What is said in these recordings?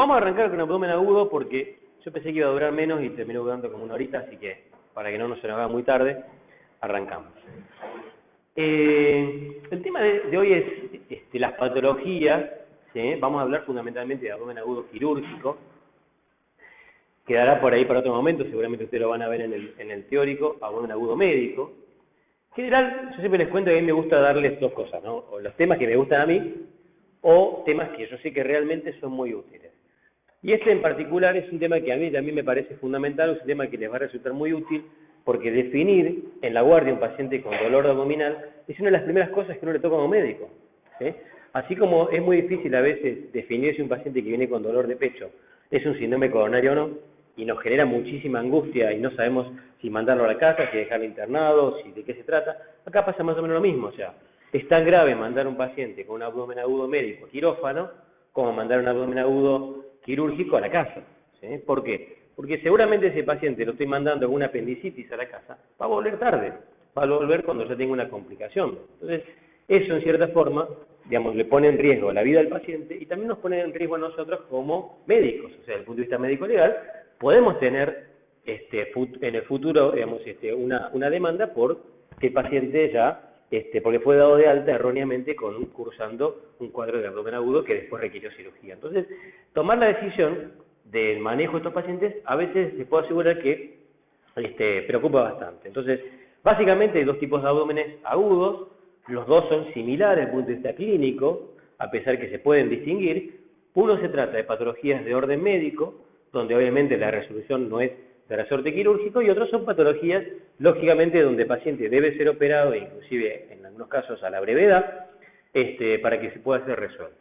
Vamos a arrancar con abdomen agudo porque yo pensé que iba a durar menos y terminó durando como una horita, así que para que no se nos haga muy tarde, arrancamos. El tema de hoy es las patologías, ¿sí? Vamos a hablar fundamentalmente de abdomen agudo quirúrgico, quedará por ahí para otro momento, seguramente ustedes lo van a ver en el teórico, abdomen agudo médico. En general, yo siempre les cuento que a mí me gusta darles dos cosas, ¿no? O los temas que me gustan a mí, o temas que yo sé que realmente son muy útiles. Y este en particular es un tema que a mí también me parece fundamental, es un tema que les va a resultar muy útil, porque definir en la guardia un paciente con dolor abdominal es una de las primeras cosas que uno le toca como médico, ¿sí? Así como es muy difícil a veces definir si un paciente que viene con dolor de pecho es un síndrome coronario o no, y nos genera muchísima angustia y no sabemos si mandarlo a la casa, si dejarlo internado, si de qué se trata, acá pasa más o menos lo mismo, o sea, es tan grave mandar un paciente con un abdomen agudo médico a quirófano como mandar un abdomen agudo quirúrgico a la casa, ¿sí? ¿Por qué? Porque seguramente ese paciente lo estoy mandando con una apendicitis a la casa, va a volver tarde, va a volver cuando ya tenga una complicación. Entonces, eso en cierta forma, digamos, le pone en riesgo la vida del paciente y también nos pone en riesgo a nosotros como médicos, o sea, desde el punto de vista médico-legal, podemos tener en el futuro, digamos, una demanda por que el paciente ya, porque fue dado de alta erróneamente cursando un cuadro de abdomen agudo que después requirió cirugía. Entonces, tomar la decisión del manejo de estos pacientes a veces les puedo asegurar que preocupa bastante. Entonces, básicamente hay dos tipos de abdómenes agudos, los dos son similares desde el punto de vista clínico, a pesar que se pueden distinguir. Uno se trata de patologías de orden médico, donde obviamente la resolución no es de resorte quirúrgico, y otros son patologías, lógicamente, donde el paciente debe ser operado, inclusive en algunos casos a la brevedad, para que se pueda ser resuelto.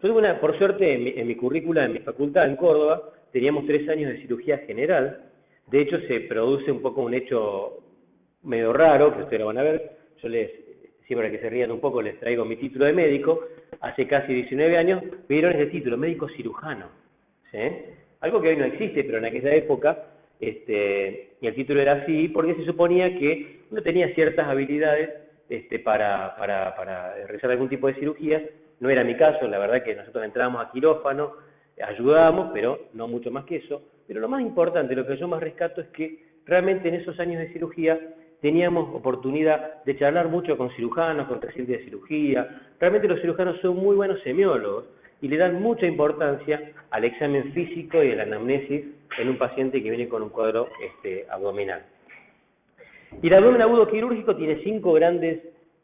Entonces, por suerte, en mi currícula, en mi facultad en Córdoba, teníamos 3 años de cirugía general. De hecho, se produce un poco un hecho medio raro, que ustedes lo van a ver. Yo siempre para que se rían un poco, les traigo mi título de médico. Hace casi 19 años me dieron ese título, médico cirujano, ¿sí? Algo que hoy no existe, pero en aquella época, y el título era así, porque se suponía que uno tenía ciertas habilidades para realizar algún tipo de cirugías. No era mi caso, la verdad que nosotros entrábamos a quirófano, ayudábamos, pero no mucho más que eso. Pero lo más importante, lo que yo más rescato es que realmente en esos años de cirugía teníamos oportunidad de charlar mucho con cirujanos, con residentes de cirugía. Realmente los cirujanos son muy buenos semiólogos y le dan mucha importancia al examen físico y a la anamnesis en un paciente que viene con un cuadro abdominal. Y el abdomen agudo quirúrgico tiene 5 grandes,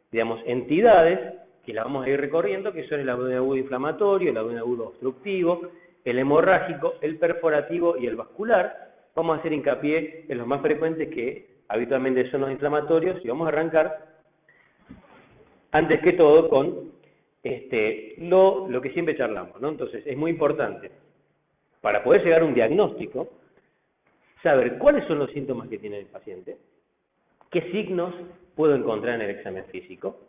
digamos, entidades que la vamos a ir recorriendo, que son el abdomen agudo inflamatorio, el abdomen agudo obstructivo, el hemorrágico, el perforativo y el vascular. Vamos a hacer hincapié en los más frecuentes, que habitualmente son los inflamatorios, y vamos a arrancar antes que todo con lo que siempre charlamos, ¿no? Entonces, es muy importante, para poder llegar a un diagnóstico, saber cuáles son los síntomas que tiene el paciente, qué signos puedo encontrar en el examen físico,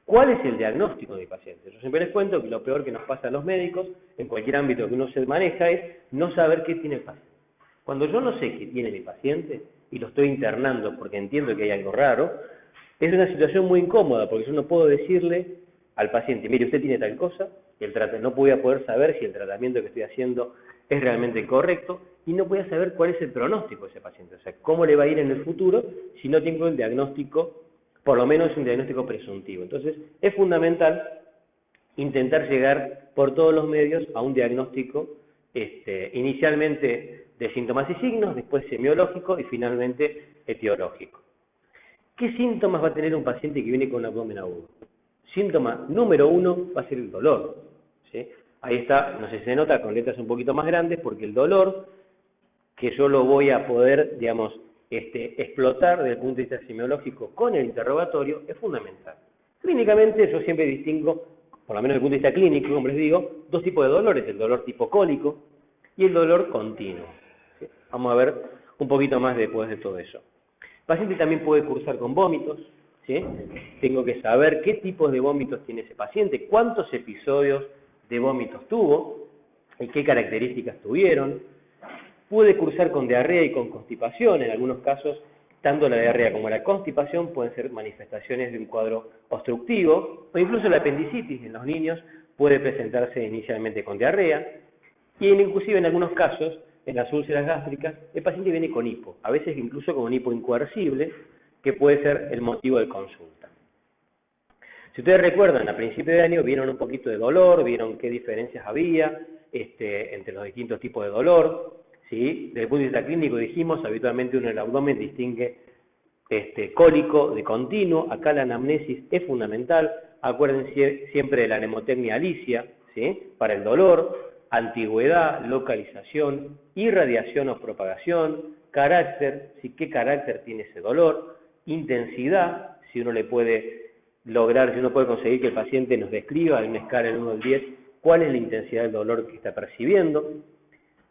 cuál es el diagnóstico del paciente. Yo siempre les cuento que lo peor que nos pasa a los médicos, en cualquier ámbito que uno se maneja, es no saber qué tiene el paciente. Cuando yo no sé qué tiene mi paciente y lo estoy internando porque entiendo que hay algo raro, es una situación muy incómoda, porque yo no puedo decirle al paciente, mire, usted tiene tal cosa, y no voy a poder saber si el tratamiento que estoy haciendo es realmente correcto, y no voy a saber cuál es el pronóstico de ese paciente, o sea, cómo le va a ir en el futuro si no tengo el diagnóstico, por lo menos un diagnóstico presuntivo. Entonces, es fundamental intentar llegar por todos los medios a un diagnóstico, inicialmente de síntomas y signos, después semiológico y finalmente etiológico. ¿Qué síntomas va a tener un paciente que viene con un abdomen agudo? Síntoma número 1 va a ser el dolor, ¿sí? Ahí está, no sé si se nota, con letras un poquito más grandes, porque el dolor, que yo lo voy a poder, digamos, explotar desde el punto de vista semiológico con el interrogatorio, es fundamental. Clínicamente yo siempre distingo, por lo menos desde el punto de vista clínico, como les digo, dos tipos de dolores, el dolor tipo cólico y el dolor continuo, ¿sí? Vamos a ver un poquito más después de todo eso. El paciente también puede cursar con vómitos, ¿sí? Tengo que saber qué tipos de vómitos tiene ese paciente, cuántos episodios de vómitos tuvo y qué características tuvieron. Puede cursar con diarrea y con constipación. En algunos casos, tanto la diarrea como la constipación pueden ser manifestaciones de un cuadro obstructivo, o incluso la apendicitis en los niños puede presentarse inicialmente con diarrea. Y inclusive en algunos casos, en las úlceras gástricas, el paciente viene con hipo, a veces incluso con un hipo incoercible, que puede ser el motivo de consulta. Si ustedes recuerdan, a principio de año vieron un poquito de dolor, vieron qué diferencias había entre los distintos tipos de dolor, ¿sí? Desde el punto de vista clínico dijimos, habitualmente uno en el abdomen distingue cólico de continuo, acá la anamnesis es fundamental, acuérdense siempre de la mnemotecnia Alicia, ¿sí? Para el dolor, antigüedad, localización, irradiación o propagación, carácter, ¿sí? ¿Qué carácter tiene ese dolor? Intensidad, si uno le puede lograr, si uno puede conseguir que el paciente nos describa en una escala del 1 al 10 cuál es la intensidad del dolor que está percibiendo,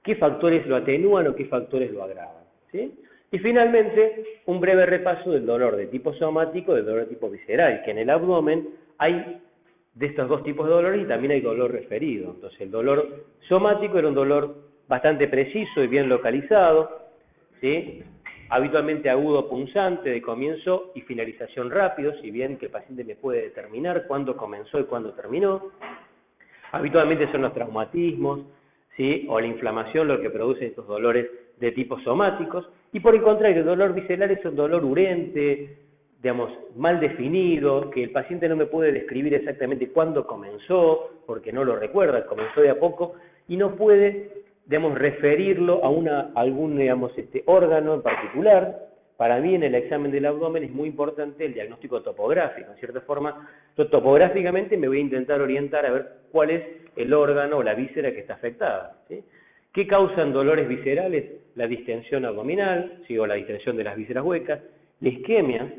qué factores lo atenúan o qué factores lo agravan, ¿sí? Y finalmente, un breve repaso del dolor de tipo somático y del dolor de tipo visceral, que en el abdomen hay de estos dos tipos de dolores y también hay dolor referido. Entonces, el dolor somático era un dolor bastante preciso y bien localizado, ¿sí? Habitualmente agudo punzante de comienzo y finalización rápido, si bien que el paciente me puede determinar cuándo comenzó y cuándo terminó. Habitualmente son los traumatismos, ¿sí? O la inflamación lo que produce estos dolores de tipo somáticos. Y por el contrario, el dolor visceral es un dolor urente, digamos, mal definido, que el paciente no me puede describir exactamente cuándo comenzó, porque no lo recuerda, comenzó de a poco, y no puede, digamos, referirlo a algún, digamos, órgano en particular. Para mí en el examen del abdomen es muy importante el diagnóstico topográfico. En cierta forma, yo topográficamente me voy a intentar orientar a ver cuál es el órgano o la víscera que está afectada, ¿sí? ¿Qué causan dolores viscerales? La distensión abdominal, ¿sí? O la distensión de las vísceras huecas, la isquemia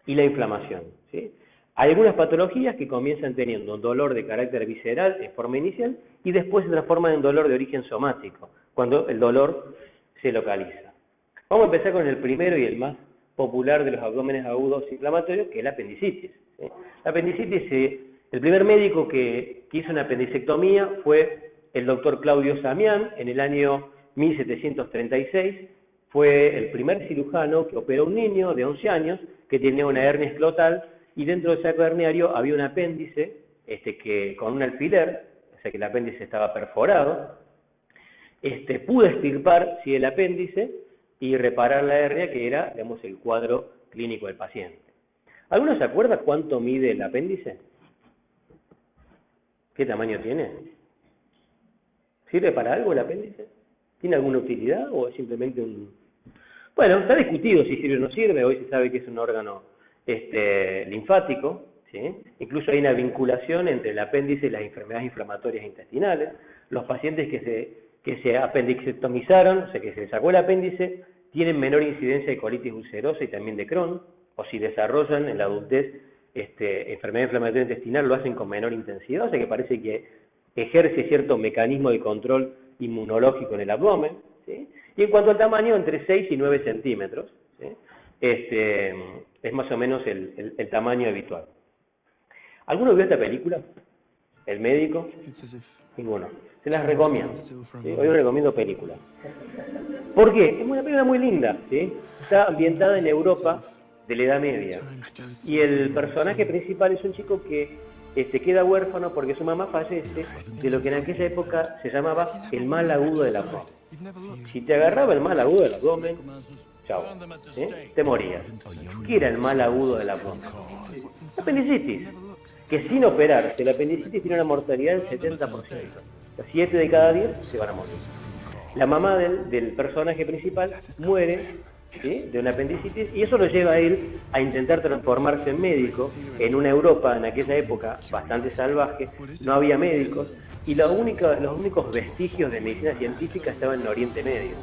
y la inflamación, ¿sí? Hay algunas patologías que comienzan teniendo un dolor de carácter visceral en forma inicial y después se transforman en dolor de origen somático, cuando el dolor se localiza. Vamos a empezar con el primero y el más popular de los abdómenes agudos inflamatorios, que es la apendicitis, ¿sí? La apendicitis, el primer médico que hizo una apendicectomía fue el doctor Claudio Samián en el año 1736. Fue el primer cirujano que operó a un niño de 11 años que tenía una hernia escrotal y dentro del saco herniario había un apéndice que con un alfiler, o sea que el apéndice estaba perforado. Pudo extirpar el apéndice y reparar la hernia, que era, digamos, el cuadro clínico del paciente. ¿Alguno se acuerda cuánto mide el apéndice? ¿Qué tamaño tiene? ¿Sirve para algo el apéndice? ¿Tiene alguna utilidad o es simplemente un...? Bueno, está discutido si sirve o no sirve. Hoy se sabe que es un órgano linfático, ¿sí? Incluso hay una vinculación entre el apéndice y las enfermedades inflamatorias intestinales. Los pacientes que se apendicectomizaron, o sea que se sacó el apéndice, tienen menor incidencia de colitis ulcerosa y también de Crohn, o si desarrollan en la adultez enfermedad inflamatoria intestinal, lo hacen con menor intensidad, o sea que parece que ejerce cierto mecanismo de control inmunológico en el abdomen, ¿sí? Y en cuanto al tamaño, entre 6 y 9 centímetros, ¿sí? Es más o menos el tamaño habitual. ¿Alguno vio esta película? ¿El médico? Ninguno. Se las recomiendo, ¿sí? Hoy recomiendo películas. ¿Por qué? Es una película muy linda, ¿sí? Está ambientada en Europa de la Edad Media. Y el personaje principal es un chico que queda huérfano porque su mamá fallece de lo que en aquella época se llamaba el mal agudo del abdomen. Si te agarraba el mal agudo del abdomen, chao, te morías. ¿Qué era el mal agudo del abdomen? La apendicitis, que sin operarse, la apendicitis tiene una mortalidad del 70%. 7 de cada 10 se van a morir. La mamá del personaje principal muere, ¿sí?, de una apendicitis, y eso lo lleva a él a intentar transformarse en médico en una Europa en aquella época bastante salvaje. No había médicos y los únicos vestigios de medicina científica estaban en Oriente Medio.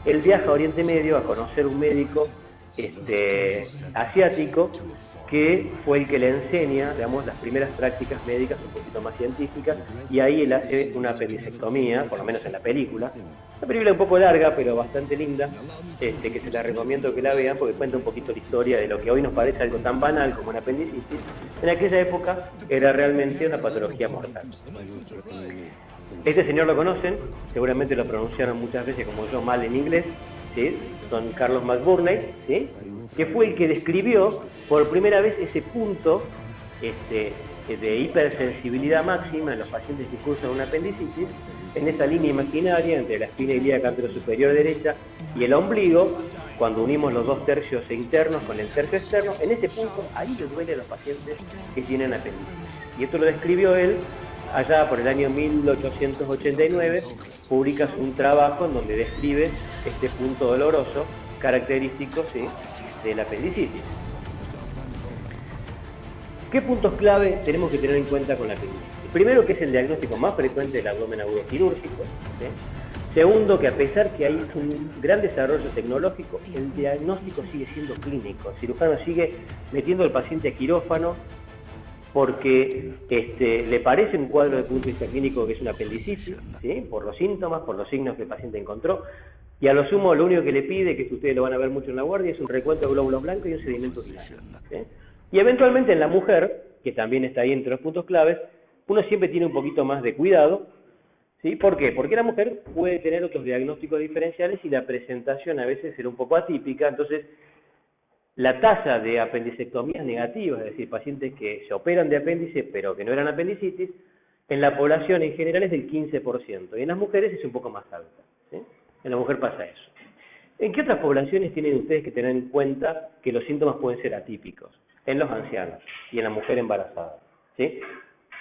Él viaja a Oriente Medio a conocer un médico asiático que fue el que le enseña, digamos, las primeras prácticas médicas un poquito más científicas, y ahí él hace una apendicectomía, por lo menos en la película. Una película un poco larga, pero bastante linda, que se la recomiendo que la vean, porque cuenta un poquito la historia de lo que hoy nos parece algo tan banal como una apendicitis. En aquella época era realmente una patología mortal. Este señor lo conocen, seguramente lo pronunciaron muchas veces como yo mal en inglés, ¿sí? Son Carlos McBurney, ¿sí?, que fue el que describió por primera vez ese punto de hipersensibilidad máxima en los pacientes que cursan una apendicitis, en esa línea imaginaria entre la espina ilíaca anterosuperior derecha y el ombligo, cuando unimos los 2 tercios internos con el tercio externo, en ese punto ahí les duele a los pacientes que tienen apendicitis. Y esto lo describió él allá por el año 1889, publica un trabajo en donde describe este punto doloroso característico, ¿sí?, de la apendicitis. ¿Qué puntos clave tenemos que tener en cuenta con la apendicitis? Primero, que es el diagnóstico más frecuente del abdomen agudo quirúrgico, ¿sí? Segundo, que a pesar que hay un gran desarrollo tecnológico, el diagnóstico sigue siendo clínico. El cirujano sigue metiendo al paciente a quirófano porque le parece un cuadro de punto de vista clínico que es una apendicitis, ¿sí?, por los síntomas, por los signos que el paciente encontró, y a lo sumo lo único que le pide, que ustedes lo van a ver mucho en la guardia, es un recuento de glóbulos blancos y un sedimento urinario, ¿sí? Y eventualmente en la mujer, que también está ahí entre los puntos claves, uno siempre tiene un poquito más de cuidado, ¿sí? ¿Por qué? Porque la mujer puede tener otros diagnósticos diferenciales y la presentación a veces será un poco atípica, entonces la tasa de apendicectomías negativas, es decir, pacientes que se operan de apéndice pero que no eran apendicitis, en la población en general es del 15%, y en las mujeres es un poco más alta, ¿sí? En la mujer pasa eso. ¿En qué otras poblaciones tienen ustedes que tener en cuenta que los síntomas pueden ser atípicos? En los ancianos y en la mujer embarazada, ¿sí?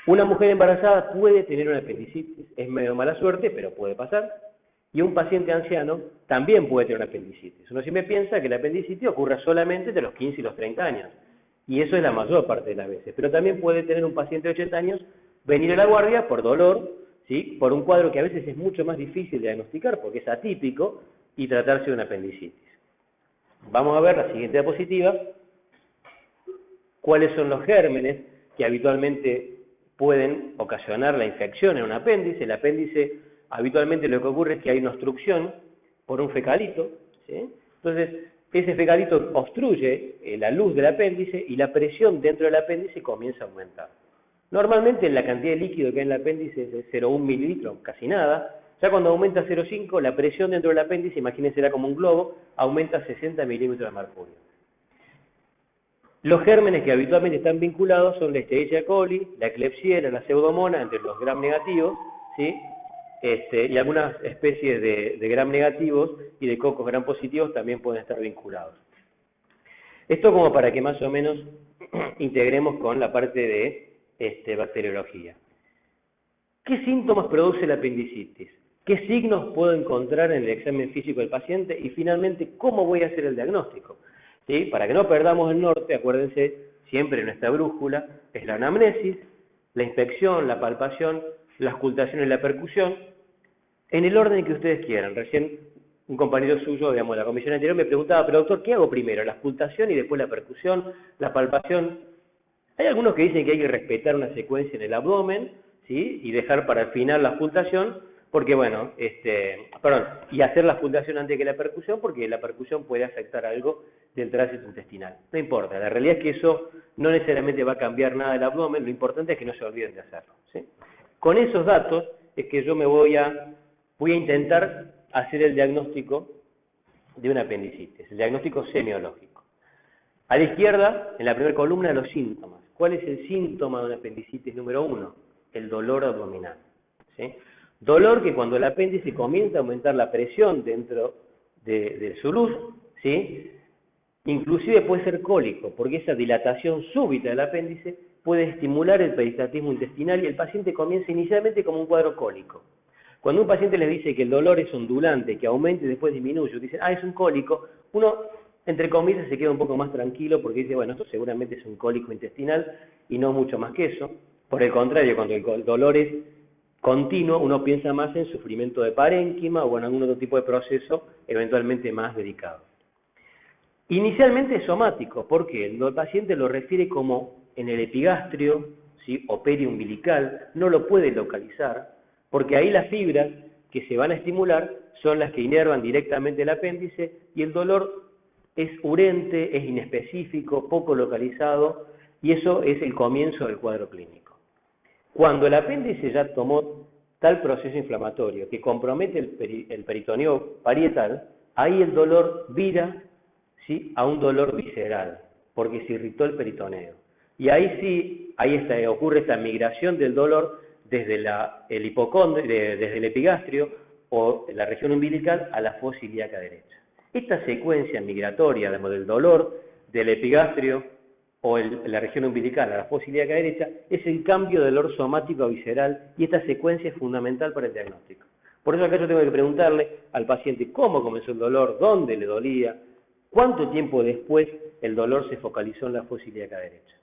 Una mujer embarazada puede tener una apendicitis, es medio mala suerte, pero puede pasar. Y un paciente anciano también puede tener una apendicitis. Uno siempre piensa que la apendicitis ocurre solamente entre los 15 y los 30 años. Y eso es la mayor parte de las veces. Pero también puede tener un paciente de 80 años venir a la guardia por dolor, ¿sí?, por un cuadro que a veces es mucho más difícil de diagnosticar porque es atípico y tratarse de una apendicitis. Vamos a ver la siguiente diapositiva. ¿Cuáles son los gérmenes que habitualmente pueden ocasionar la infección en un apéndice? El apéndice, habitualmente lo que ocurre es que hay una obstrucción por un fecalito, ¿sí? Entonces, ese fecalito obstruye la luz del apéndice y la presión dentro del apéndice comienza a aumentar. Normalmente la cantidad de líquido que hay en el apéndice es de 0,1 mililitros, casi nada. Ya cuando aumenta a 0,5, la presión dentro del apéndice, imagínense, era como un globo, aumenta a 60 milímetros de mercurio. Los gérmenes que habitualmente están vinculados son la Escherichia coli, la Klebsiella, la Pseudomonas, entre los gram negativos, ¿sí?, y algunas especies de gram negativos y de cocos gram positivos también pueden estar vinculados. Esto como para que más o menos integremos con la parte de bacteriología. ¿Qué síntomas produce la apendicitis? ¿Qué signos puedo encontrar en el examen físico del paciente? Y finalmente, ¿cómo voy a hacer el diagnóstico? ¿Sí? Para que no perdamos el norte, acuérdense, siempre nuestra brújula es la anamnesis, la inspección, la palpación, la auscultación y la percusión, en el orden que ustedes quieran. Recién un compañero suyo, digamos, de la comisión anterior me preguntaba, pero doctor, ¿qué hago primero? ¿La auscultación y después la percusión, la palpación? Hay algunos que dicen que hay que respetar una secuencia en el abdomen, ¿sí?, y dejar para el final la auscultación, porque bueno, y hacer la auscultación antes que la percusión, porque la percusión puede afectar algo del tránsito intestinal. No importa, la realidad es que eso no necesariamente va a cambiar nada del abdomen, lo importante es que no se olviden de hacerlo, ¿sí? Con esos datos es que yo me voy a intentar hacer el diagnóstico de una apendicitis, el diagnóstico semiológico. A la izquierda, en la primera columna, los síntomas. ¿Cuál es el síntoma de una apendicitis número 1? El dolor abdominal, ¿sí? Dolor que cuando el apéndice comienza a aumentar la presión dentro de su luz, ¿sí?, inclusive puede ser cólico, porque esa dilatación súbita del apéndice puede estimular el peristaltismo intestinal y el paciente comienza inicialmente como un cuadro cólico. Cuando un paciente les dice que el dolor es ondulante, que aumenta y después disminuye, dicen, es un cólico, uno, entre comillas, se queda un poco más tranquilo porque dice, bueno, esto seguramente es un cólico intestinal y no mucho más que eso. Por el contrario, cuando el dolor es continuo, uno piensa más en sufrimiento de parénquima o en algún otro tipo de proceso eventualmente más delicado. Inicialmente es somático, porque el paciente lo refiere como en el epigastrio, ¿sí?, o periumbilical, no lo puede localizar, porque ahí las fibras que se van a estimular son las que inervan directamente el apéndice y el dolor es urente, es inespecífico, poco localizado y eso es el comienzo del cuadro clínico. Cuando el apéndice ya tomó tal proceso inflamatorio que compromete el peritoneo parietal, ahí el dolor vira, ¿sí?, a un dolor visceral, porque se irritó el peritoneo. Y ahí sí ahí ocurre esta migración del dolor desde el hipocondrio, desde el epigastrio o la región umbilical a la fosa ilíaca derecha. Esta secuencia migratoria del dolor del epigastrio o la región umbilical a la fosa ilíaca derecha es el cambio del dolor somático a visceral, y esta secuencia es fundamental para el diagnóstico. Por eso acá yo tengo que preguntarle al paciente cómo comenzó el dolor, dónde le dolía, cuánto tiempo después el dolor se focalizó en la fosa ilíaca derecha.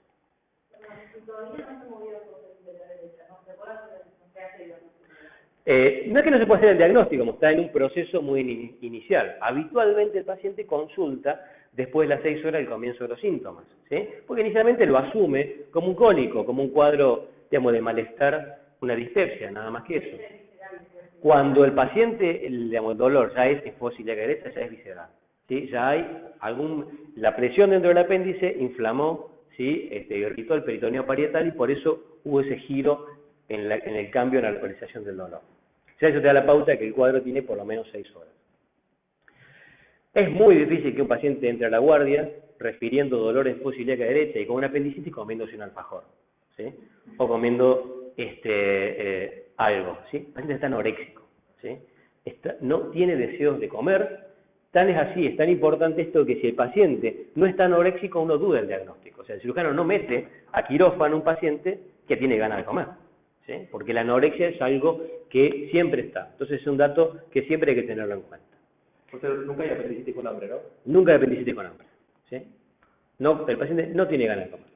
No es que no se pueda hacer el diagnóstico, como está en un proceso muy inicial. Habitualmente el paciente consulta después de las 6 horas del comienzo de los síntomas, ¿sí? Porque inicialmente lo asume como un cólico, como un cuadro, digamos, de malestar, una dispepsia, nada más que eso. Cuando el paciente, digamos, el dolor ya es fosa ilíaca derecha, ya es visceral, ¿sí? Ya hay la presión dentro del apéndice inflamó, ¿sí? Irritó el peritoneo parietal y por eso hubo ese giro en el cambio en la localización del dolor. Ya eso te da la pauta de que el cuadro tiene por lo menos 6 horas. Es muy difícil que un paciente entre a la guardia refiriendo dolor en fosa ilíaca derecha y con una apendicitis comiéndose un alfajor, ¿sí? O comiendo algo, ¿sí? El paciente está anoréxico, ¿sí? No tiene deseos de comer. Tan es así, es tan importante esto que si el paciente no está anoréxico, uno duda del diagnóstico. O sea, el cirujano no mete a quirófano un paciente que tiene ganas de comer, ¿sí? Porque la anorexia es algo que siempre está. Entonces es un dato que siempre hay que tenerlo en cuenta. O sea, nunca hay apendicitis con hambre, ¿no? Nunca hay apendicitis con hambre, ¿sí? No, el paciente no tiene ganas de comer.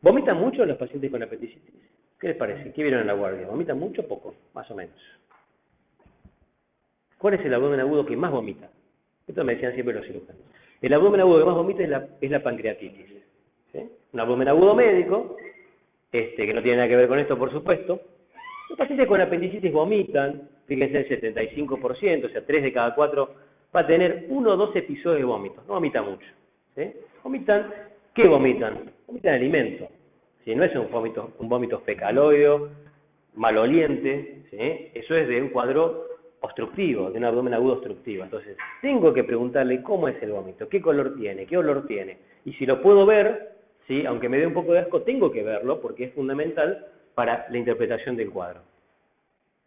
¿Vomitan mucho los pacientes con apendicitis? ¿Qué les parece? ¿Qué vieron en la guardia? ¿Vomitan mucho o poco? Más o menos. ¿Cuál es el abdomen agudo que más vomita? Esto me decían siempre los cirujanos. El abdomen agudo que más vomita es la pancreatitis, ¿sí? Un abdomen agudo médico, que no tiene nada que ver con esto, por supuesto. Los pacientes con apendicitis vomitan, fíjense, el 75%, o sea, 3 de cada 4 va a tener 1 o 2 episodios de vómitos. No vomita mucho, ¿sí? Vomitan, ¿qué vomitan? Vomitan alimento. ¿Sí? No es un vómito fecaloideo, maloliente, ¿sí? Eso es de un cuadro obstructivo, de un abdomen agudo obstructivo. Entonces, tengo que preguntarle cómo es el vómito, qué color tiene, qué olor tiene. Y si lo puedo ver, ¿sí? Aunque me dé un poco de asco, tengo que verlo porque es fundamental para la interpretación del cuadro.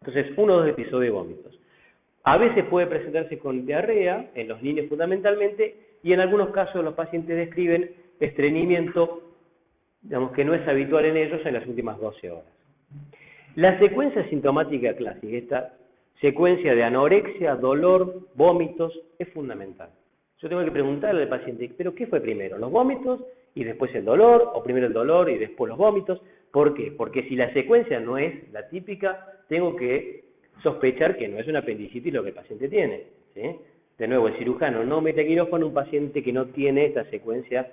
Entonces, 1 o 2 episodios de vómitos. A veces puede presentarse con diarrea, en los niños fundamentalmente, y en algunos casos los pacientes describen estreñimiento, digamos que no es habitual en ellos en las últimas 12 horas. La secuencia sintomática clásica, esta secuencia de anorexia, dolor, vómitos, es fundamental. Yo tengo que preguntarle al paciente, ¿pero qué fue primero? ¿Los vómitos y después el dolor? ¿O primero el dolor y después los vómitos? ¿Por qué? Porque si la secuencia no es la típica, tengo que sospechar que no es una apendicitis lo que el paciente tiene, ¿sí? De nuevo, el cirujano no mete a quirófano un paciente que no tiene esta secuencia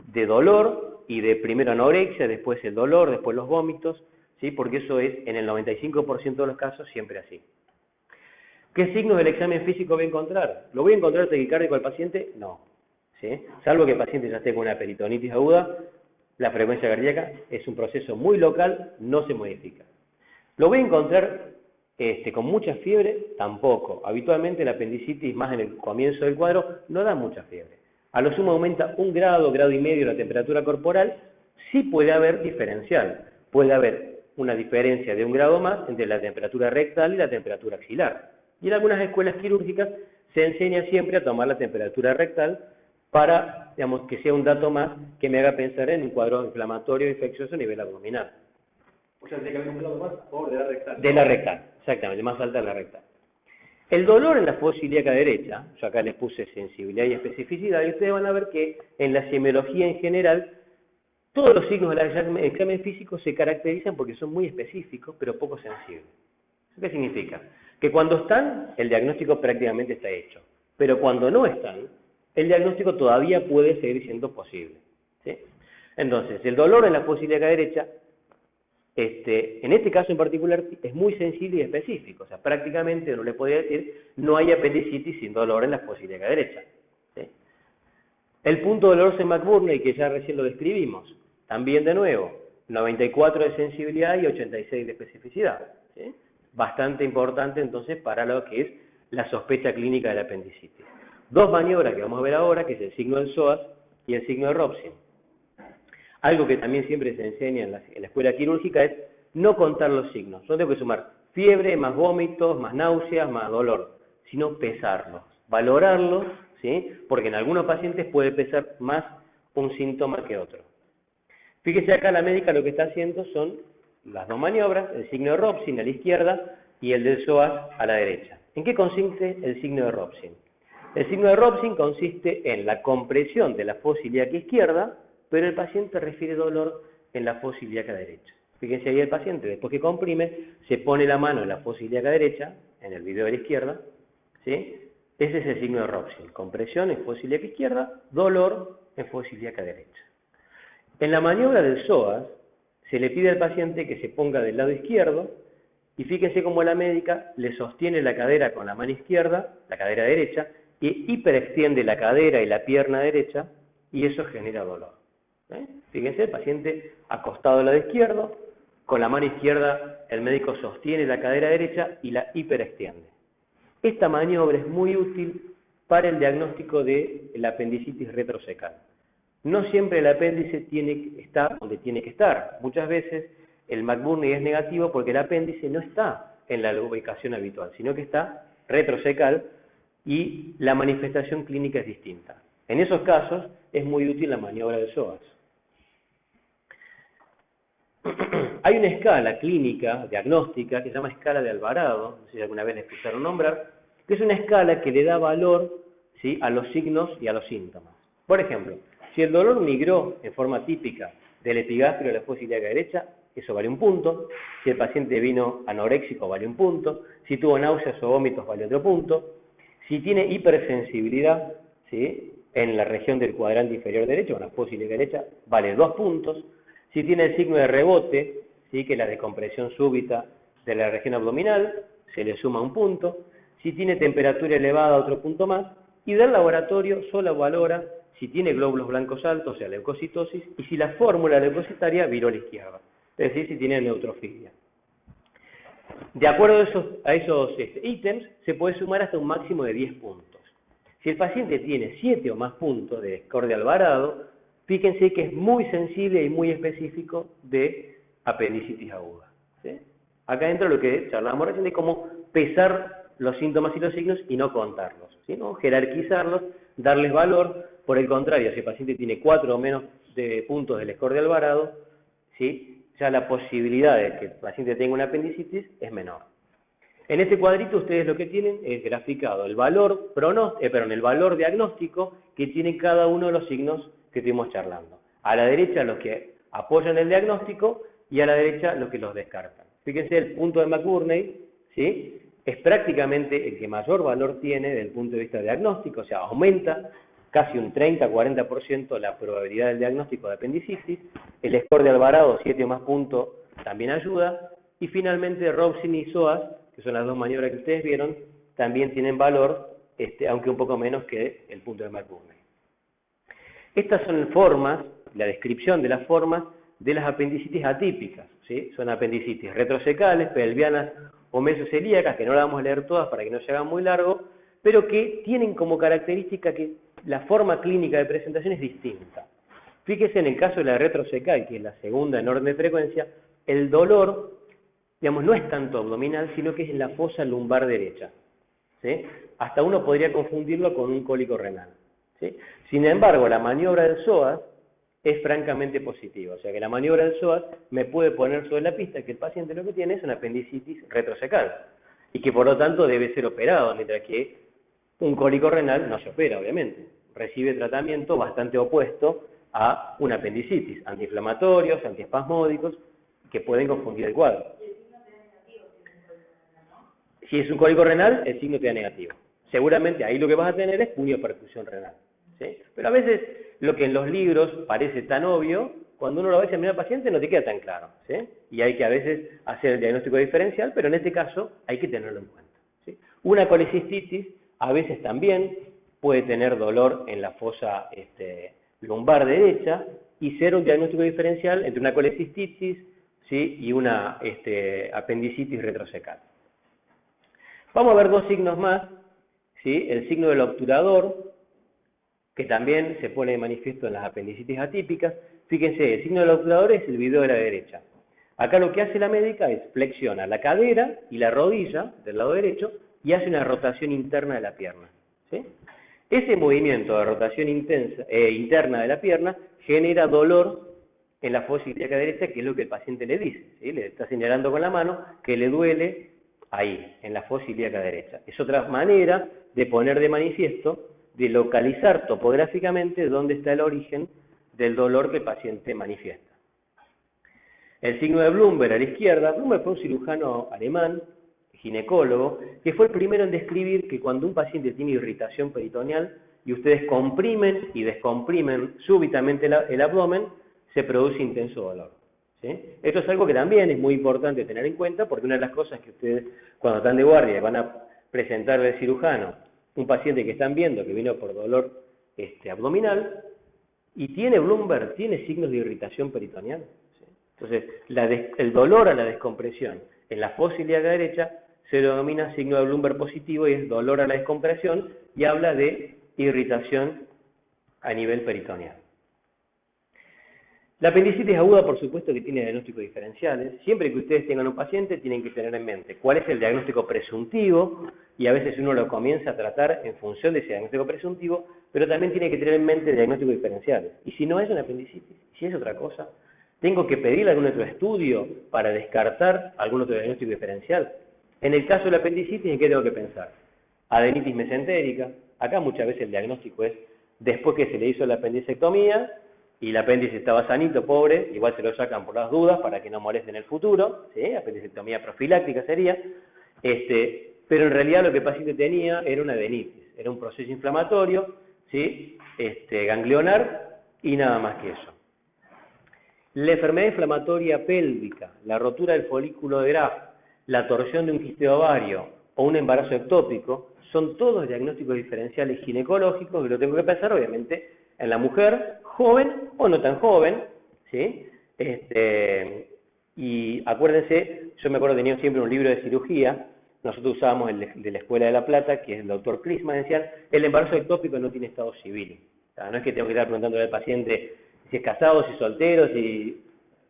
de dolor y de primero anorexia, después el dolor, después los vómitos, ¿sí? Porque eso es en el 95% de los casos siempre así. ¿Qué signos del examen físico voy a encontrar? ¿Lo voy a encontrar taquicárdico al paciente? No, ¿sí? Salvo que el paciente ya esté con una peritonitis aguda, la frecuencia cardíaca es un proceso muy local, no se modifica. ¿Lo voy a encontrar con mucha fiebre? Tampoco. Habitualmente la apendicitis, más en el comienzo del cuadro, no da mucha fiebre. A lo sumo aumenta 1 grado, grado y medio la temperatura corporal. Sí puede haber diferencial. Puede haber una diferencia de 1 grado más entre la temperatura rectal y la temperatura axilar. Y en algunas escuelas quirúrgicas se enseña siempre a tomar la temperatura rectal para, digamos, que sea un dato más que me haga pensar en un cuadro inflamatorio infeccioso a nivel abdominal. O sea, tiene que haber un grado más por de la rectal. De la rectal, exactamente, más alta de la rectal. El dolor en la fosa ilíaca derecha, yo acá les puse sensibilidad y especificidad, y ustedes van a ver que en la semiología en general, todos los signos del examen físico se caracterizan porque son muy específicos, pero poco sensibles. ¿Qué significa? Que cuando están, el diagnóstico prácticamente está hecho, pero cuando no están, el diagnóstico todavía puede seguir siendo posible, ¿sí? Entonces, el dolor en la fosa ilíaca derecha, en este caso en particular, es muy sensible y específico. O sea, prácticamente uno le podría decir, no hay apendicitis sin dolor en la fosa ilíaca derecha, ¿sí? El punto de dolor McBurney, que ya recién lo describimos, también de nuevo, 94 de sensibilidad y 86 de especificidad, ¿sí? Bastante importante entonces para lo que es la sospecha clínica de la apendicitis. 2 maniobras que vamos a ver ahora, que es el signo del psoas y el signo de Robson. Algo que también siempre se enseña en la escuela quirúrgica es no contar los signos. No tengo que sumar fiebre, más vómitos, más náuseas, más dolor, sino pesarlos, valorarlos, ¿sí? Porque en algunos pacientes puede pesar más un síntoma que otro. Fíjese acá, la médica lo que está haciendo son las dos maniobras, el signo de Robson a la izquierda y el del psoas a la derecha. ¿En qué consiste el signo de Robson? El signo de Robson consiste en la compresión de la fosa ilíaca izquierda, pero el paciente refiere dolor en la fosa ilíaca derecha. Fíjense ahí el paciente, después que comprime, se pone la mano en la fosa ilíaca derecha, en el video de la izquierda, ¿sí? Ese es el signo de Robson, compresión en fosa ilíaca izquierda, dolor en fosa ilíaca derecha. En la maniobra del psoas, se le pide al paciente que se ponga del lado izquierdo, y fíjense cómo la médica le sostiene la cadera con la mano izquierda, la cadera derecha, y hiperextiende la cadera y la pierna derecha, y eso genera dolor. Fíjense, el paciente acostado al lado izquierdo, con la mano izquierda el médico sostiene la cadera derecha y la hiperextiende. Esta maniobra es muy útil para el diagnóstico de la apendicitis retrocecal. No siempre el apéndice tiene que estar donde tiene que estar. Muchas veces el McBurney es negativo porque el apéndice no está en la ubicación habitual, sino que está retrocecal y la manifestación clínica es distinta. En esos casos es muy útil la maniobra del psoas. Hay una escala clínica, diagnóstica, que se llama escala de Alvarado, no sé si alguna vez la escucharon nombrar, que es una escala que le da valor, ¿sí?, a los signos y a los síntomas. Por ejemplo, si el dolor migró en forma típica del epigastrio a la fosa ilíaca derecha, eso vale un punto. Si el paciente vino anoréxico, vale un punto. Si tuvo náuseas o vómitos, vale otro punto. Si tiene hipersensibilidad, ¿sí?, en la región del cuadrante inferior derecho, en la fosa ilíaca derecha, vale 2 puntos. Si tiene el signo de rebote, ¿sí?, que es la descompresión súbita de la región abdominal, se le suma un punto. Si tiene temperatura elevada, otro punto más. Y del laboratorio solo valora si tiene glóbulos blancos altos, o sea, leucocitosis, y si la fórmula leucocitaria viró a la izquierda, es decir, si tiene neutrofilia. De acuerdo a esos ítems, se puede sumar hasta un máximo de 10 puntos. Si el paciente tiene 7 o más puntos de score de Alvarado, fíjense que es muy sensible y muy específico de apendicitis aguda, ¿sí? Acá entra lo que charlamos recién de cómo pesar los síntomas y los signos y no contarlos, ¿sí?, ¿no? Jerarquizarlos, darles valor. Por el contrario, si el paciente tiene 4 o menos de puntos del score de Alvarado, ¿sí?, ya la posibilidad de que el paciente tenga una apendicitis es menor. En este cuadrito ustedes lo que tienen es graficado el valor el valor diagnóstico que tiene cada uno de los signos que estuvimos charlando. A la derecha los que apoyan el diagnóstico y a la derecha los que los descartan. Fíjense, el punto de McBurney, ¿sí?, es prácticamente el que mayor valor tiene desde el punto de vista diagnóstico, o sea, aumenta casi un 30-40% la probabilidad del diagnóstico de apendicitis. El score de Alvarado, 7 o más puntos, también ayuda. Y finalmente Robson y psoas, que son las dos maniobras que ustedes vieron, también tienen valor, aunque un poco menos que el punto de McBurney. Estas son formas, la descripción de las formas de las apendicitis atípicas, ¿sí? Son apendicitis retrocecales, pelvianas o mesocelíacas, que no las vamos a leer todas para que no se hagan muy largo, pero que tienen como característica que la forma clínica de presentación es distinta. Fíjese en el caso de la retrocecal, que es la segunda en orden de frecuencia, el dolor, digamos, no es tanto abdominal, sino que es en la fosa lumbar derecha, ¿sí? Hasta uno podría confundirlo con un cólico renal, ¿sí? Sin embargo, la maniobra del psoas es francamente positiva, o sea que la maniobra del psoas me puede poner sobre la pista que el paciente lo que tiene es una apendicitis retrocecal y que por lo tanto debe ser operado, mientras que un cólico renal no se opera, obviamente, recibe tratamiento bastante opuesto a una apendicitis, antiinflamatorios, antiespasmódicos, que pueden confundir el cuadro. Si es un cólico renal, el signo te da negativo. Seguramente ahí lo que vas a tener es puño de perfusión renal, ¿sí? Pero a veces lo que en los libros parece tan obvio, cuando uno lo va a examinar al paciente no te queda tan claro, ¿sí? Y hay que a veces hacer el diagnóstico diferencial, pero en este caso hay que tenerlo en cuenta, ¿sí? Una colecistitis a veces también puede tener dolor en la fosa lumbar derecha y ser un diagnóstico diferencial entre una colecistitis, ¿sí?, y una apendicitis retrocecal. Vamos a ver dos signos más, ¿sí? El signo del obturador, que también se pone de manifiesto en las apendicitis atípicas. Fíjense, el signo del obturador es el video de la derecha. Acá lo que hace la médica es flexiona la cadera y la rodilla del lado derecho y hace una rotación interna de la pierna, ¿sí? Ese movimiento de rotación interna de la pierna genera dolor en la fosa ilíaca derecha, que es lo que el paciente le dice, ¿sí? Le está señalando con la mano que le duele ahí, en la fosa ilíaca derecha. Es otra manera de poner de manifiesto, de localizar topográficamente dónde está el origen del dolor que el paciente manifiesta. El signo de Blumberg a la izquierda. Blumberg fue un cirujano alemán, ginecólogo, que fue el primero en describir que cuando un paciente tiene irritación peritoneal y ustedes comprimen y descomprimen súbitamente el abdomen, se produce intenso dolor, ¿sí? Esto es algo que también es muy importante tener en cuenta, porque una de las cosas que ustedes, cuando están de guardia y van a presentar al cirujano un paciente que están viendo que vino por dolor abdominal y tiene Blumberg, tiene signos de irritación peritoneal, ¿sí? Entonces, el dolor a la descompresión en la fosa ilíaca derecha se denomina signo de Blumberg positivo y es dolor a la descompresión y habla de irritación a nivel peritoneal. La apendicitis aguda, por supuesto, que tiene diagnósticos diferenciales. Siempre que ustedes tengan un paciente, tienen que tener en mente cuál es el diagnóstico presuntivo, y a veces uno lo comienza a tratar en función de ese diagnóstico presuntivo, pero también tiene que tener en mente diagnósticos diferenciales. Y si no es una apendicitis, si es otra cosa, tengo que pedirle algún otro estudio para descartar algún otro diagnóstico diferencial. En el caso de la apendicitis, ¿en qué tengo que pensar? Adenitis mesentérica. Acá muchas veces el diagnóstico es después que se le hizo la apendicectomía, y el apéndice estaba sanito, pobre, igual se lo sacan por las dudas para que no moleste en el futuro, ¿sí? Apendicectomía profiláctica sería, pero en realidad lo que el paciente tenía era una adenitis, era un proceso inflamatorio, ¿sí? Ganglionar y nada más que eso. La enfermedad inflamatoria pélvica, la rotura del folículo de Graf, la torsión de un quiste de ovario o un embarazo ectópico, son todos diagnósticos diferenciales ginecológicos que lo tengo que pensar, obviamente, en la mujer joven o no tan joven, ¿sí? Y acuérdense, yo me acuerdo que tenía siempre un libro de cirugía, nosotros usábamos el de la Escuela de La Plata, que es el doctor Klinsmann, decían, el embarazo ectópico no tiene estado civil. O sea, no es que tengo que estar preguntándole al paciente si es casado, si es soltero,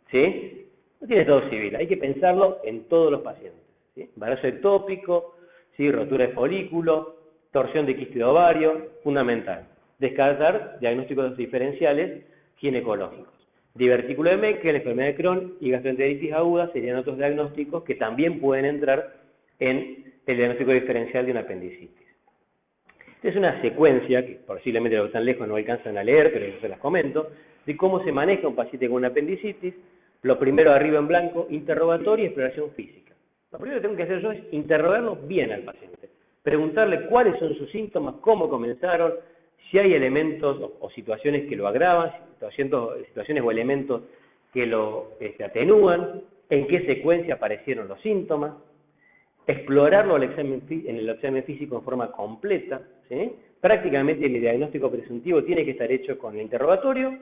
¿sí? No tiene estado civil, hay que pensarlo en todos los pacientes, ¿sí? Embarazo ectópico, ¿sí? Rotura de folículo, torsión de quiste de ovario, fundamental. Descartar diagnósticos diferenciales ginecológicos. Divertículo de Meckel, enfermedad de Crohn y gastroenteritis aguda serían otros diagnósticos que también pueden entrar en el diagnóstico diferencial de una apendicitis. Esta es una secuencia que posiblemente los que están lejos no alcanzan a leer, pero yo se las comento, de cómo se maneja un paciente con una apendicitis. Lo primero, arriba en blanco, interrogatorio y exploración física. Lo primero que tengo que hacer yo es interrogarlo bien al paciente, preguntarle cuáles son sus síntomas, cómo comenzaron, si hay elementos o situaciones que lo agravan, situaciones o elementos que lo atenúan, en qué secuencia aparecieron los síntomas, explorarlo en el examen físico en forma completa, ¿sí? Prácticamente el diagnóstico presuntivo tiene que estar hecho con el interrogatorio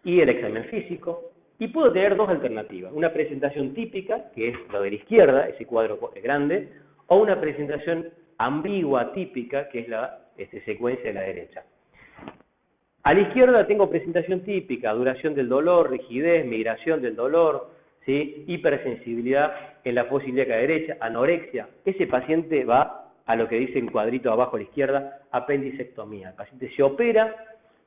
y el examen físico, y puedo tener dos alternativas, una presentación típica, que es lo de la izquierda, ese cuadro grande, o una presentación ambigua, típica, que es la secuencia de la derecha. A la izquierda tengo presentación típica, duración del dolor, rigidez, migración del dolor, ¿sí? Hipersensibilidad en la fosa ilíaca derecha, anorexia. Ese paciente va a lo que dice en cuadrito abajo a la izquierda, apendicectomía. El paciente se opera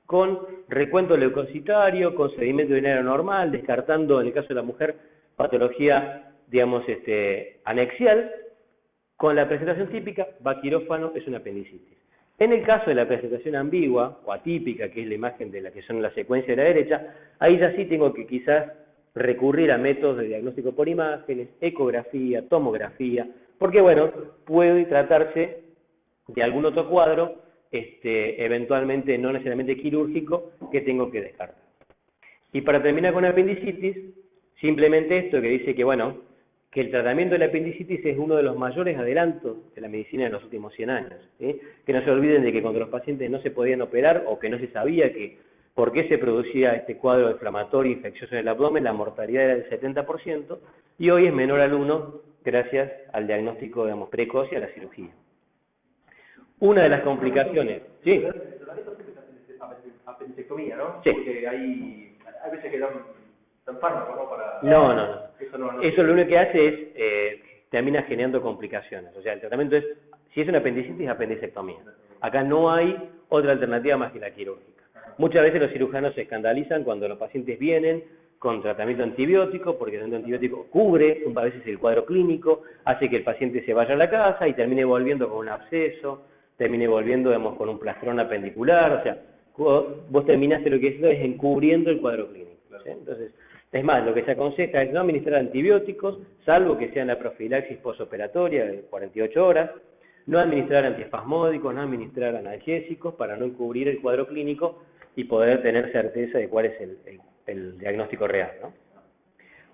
con recuento leucocitario, con sedimento urinario normal, descartando, en el caso de la mujer, patología, digamos, anexial. Con la presentación típica, va a quirófano, es una apendicitis. En el caso de la presentación ambigua o atípica, que es la imagen de la que son la secuencia de la derecha, ahí ya sí tengo que quizás recurrir a métodos de diagnóstico por imágenes, ecografía, tomografía, porque bueno, puede tratarse de algún otro cuadro, eventualmente no necesariamente quirúrgico, que tengo que descartar. Y para terminar con la apendicitis, simplemente esto que dice que bueno, que el tratamiento de la apendicitis es uno de los mayores adelantos de la medicina en los últimos 100 años. ¿Sí? Que no se olviden de que cuando los pacientes no se podían operar o que no se sabía que por qué se producía este cuadro inflamatorio infeccioso en el abdomen, la mortalidad era del 70% y hoy es menor al 1 gracias al diagnóstico, digamos, precoz y a la cirugía. Una de las complicaciones... Sí. Apendicectomía, ¿no? Sí. Porque hay Hay veces que dan fármacos, ¿no? Para... No. Eso no Eso lo único que hace es, termina generando complicaciones. O sea, el tratamiento es, si es una apendicitis, apendicectomía. Acá no hay otra alternativa más que la quirúrgica. Muchas veces los cirujanos se escandalizan cuando los pacientes vienen con tratamiento antibiótico, porque el tratamiento antibiótico cubre a veces el cuadro clínico, hace que el paciente se vaya a la casa y termine volviendo con un absceso, termine volviendo, digamos, con un plastrón apendicular, o sea, vos terminaste lo que es encubriendo el cuadro clínico, ¿sí? Entonces, es más, lo que se aconseja es no administrar antibióticos, salvo que sea en la profilaxis posoperatoria de 48 horas, no administrar antiespasmódicos, no administrar analgésicos para no encubrir el cuadro clínico y poder tener certeza de cuál es el diagnóstico real, ¿no?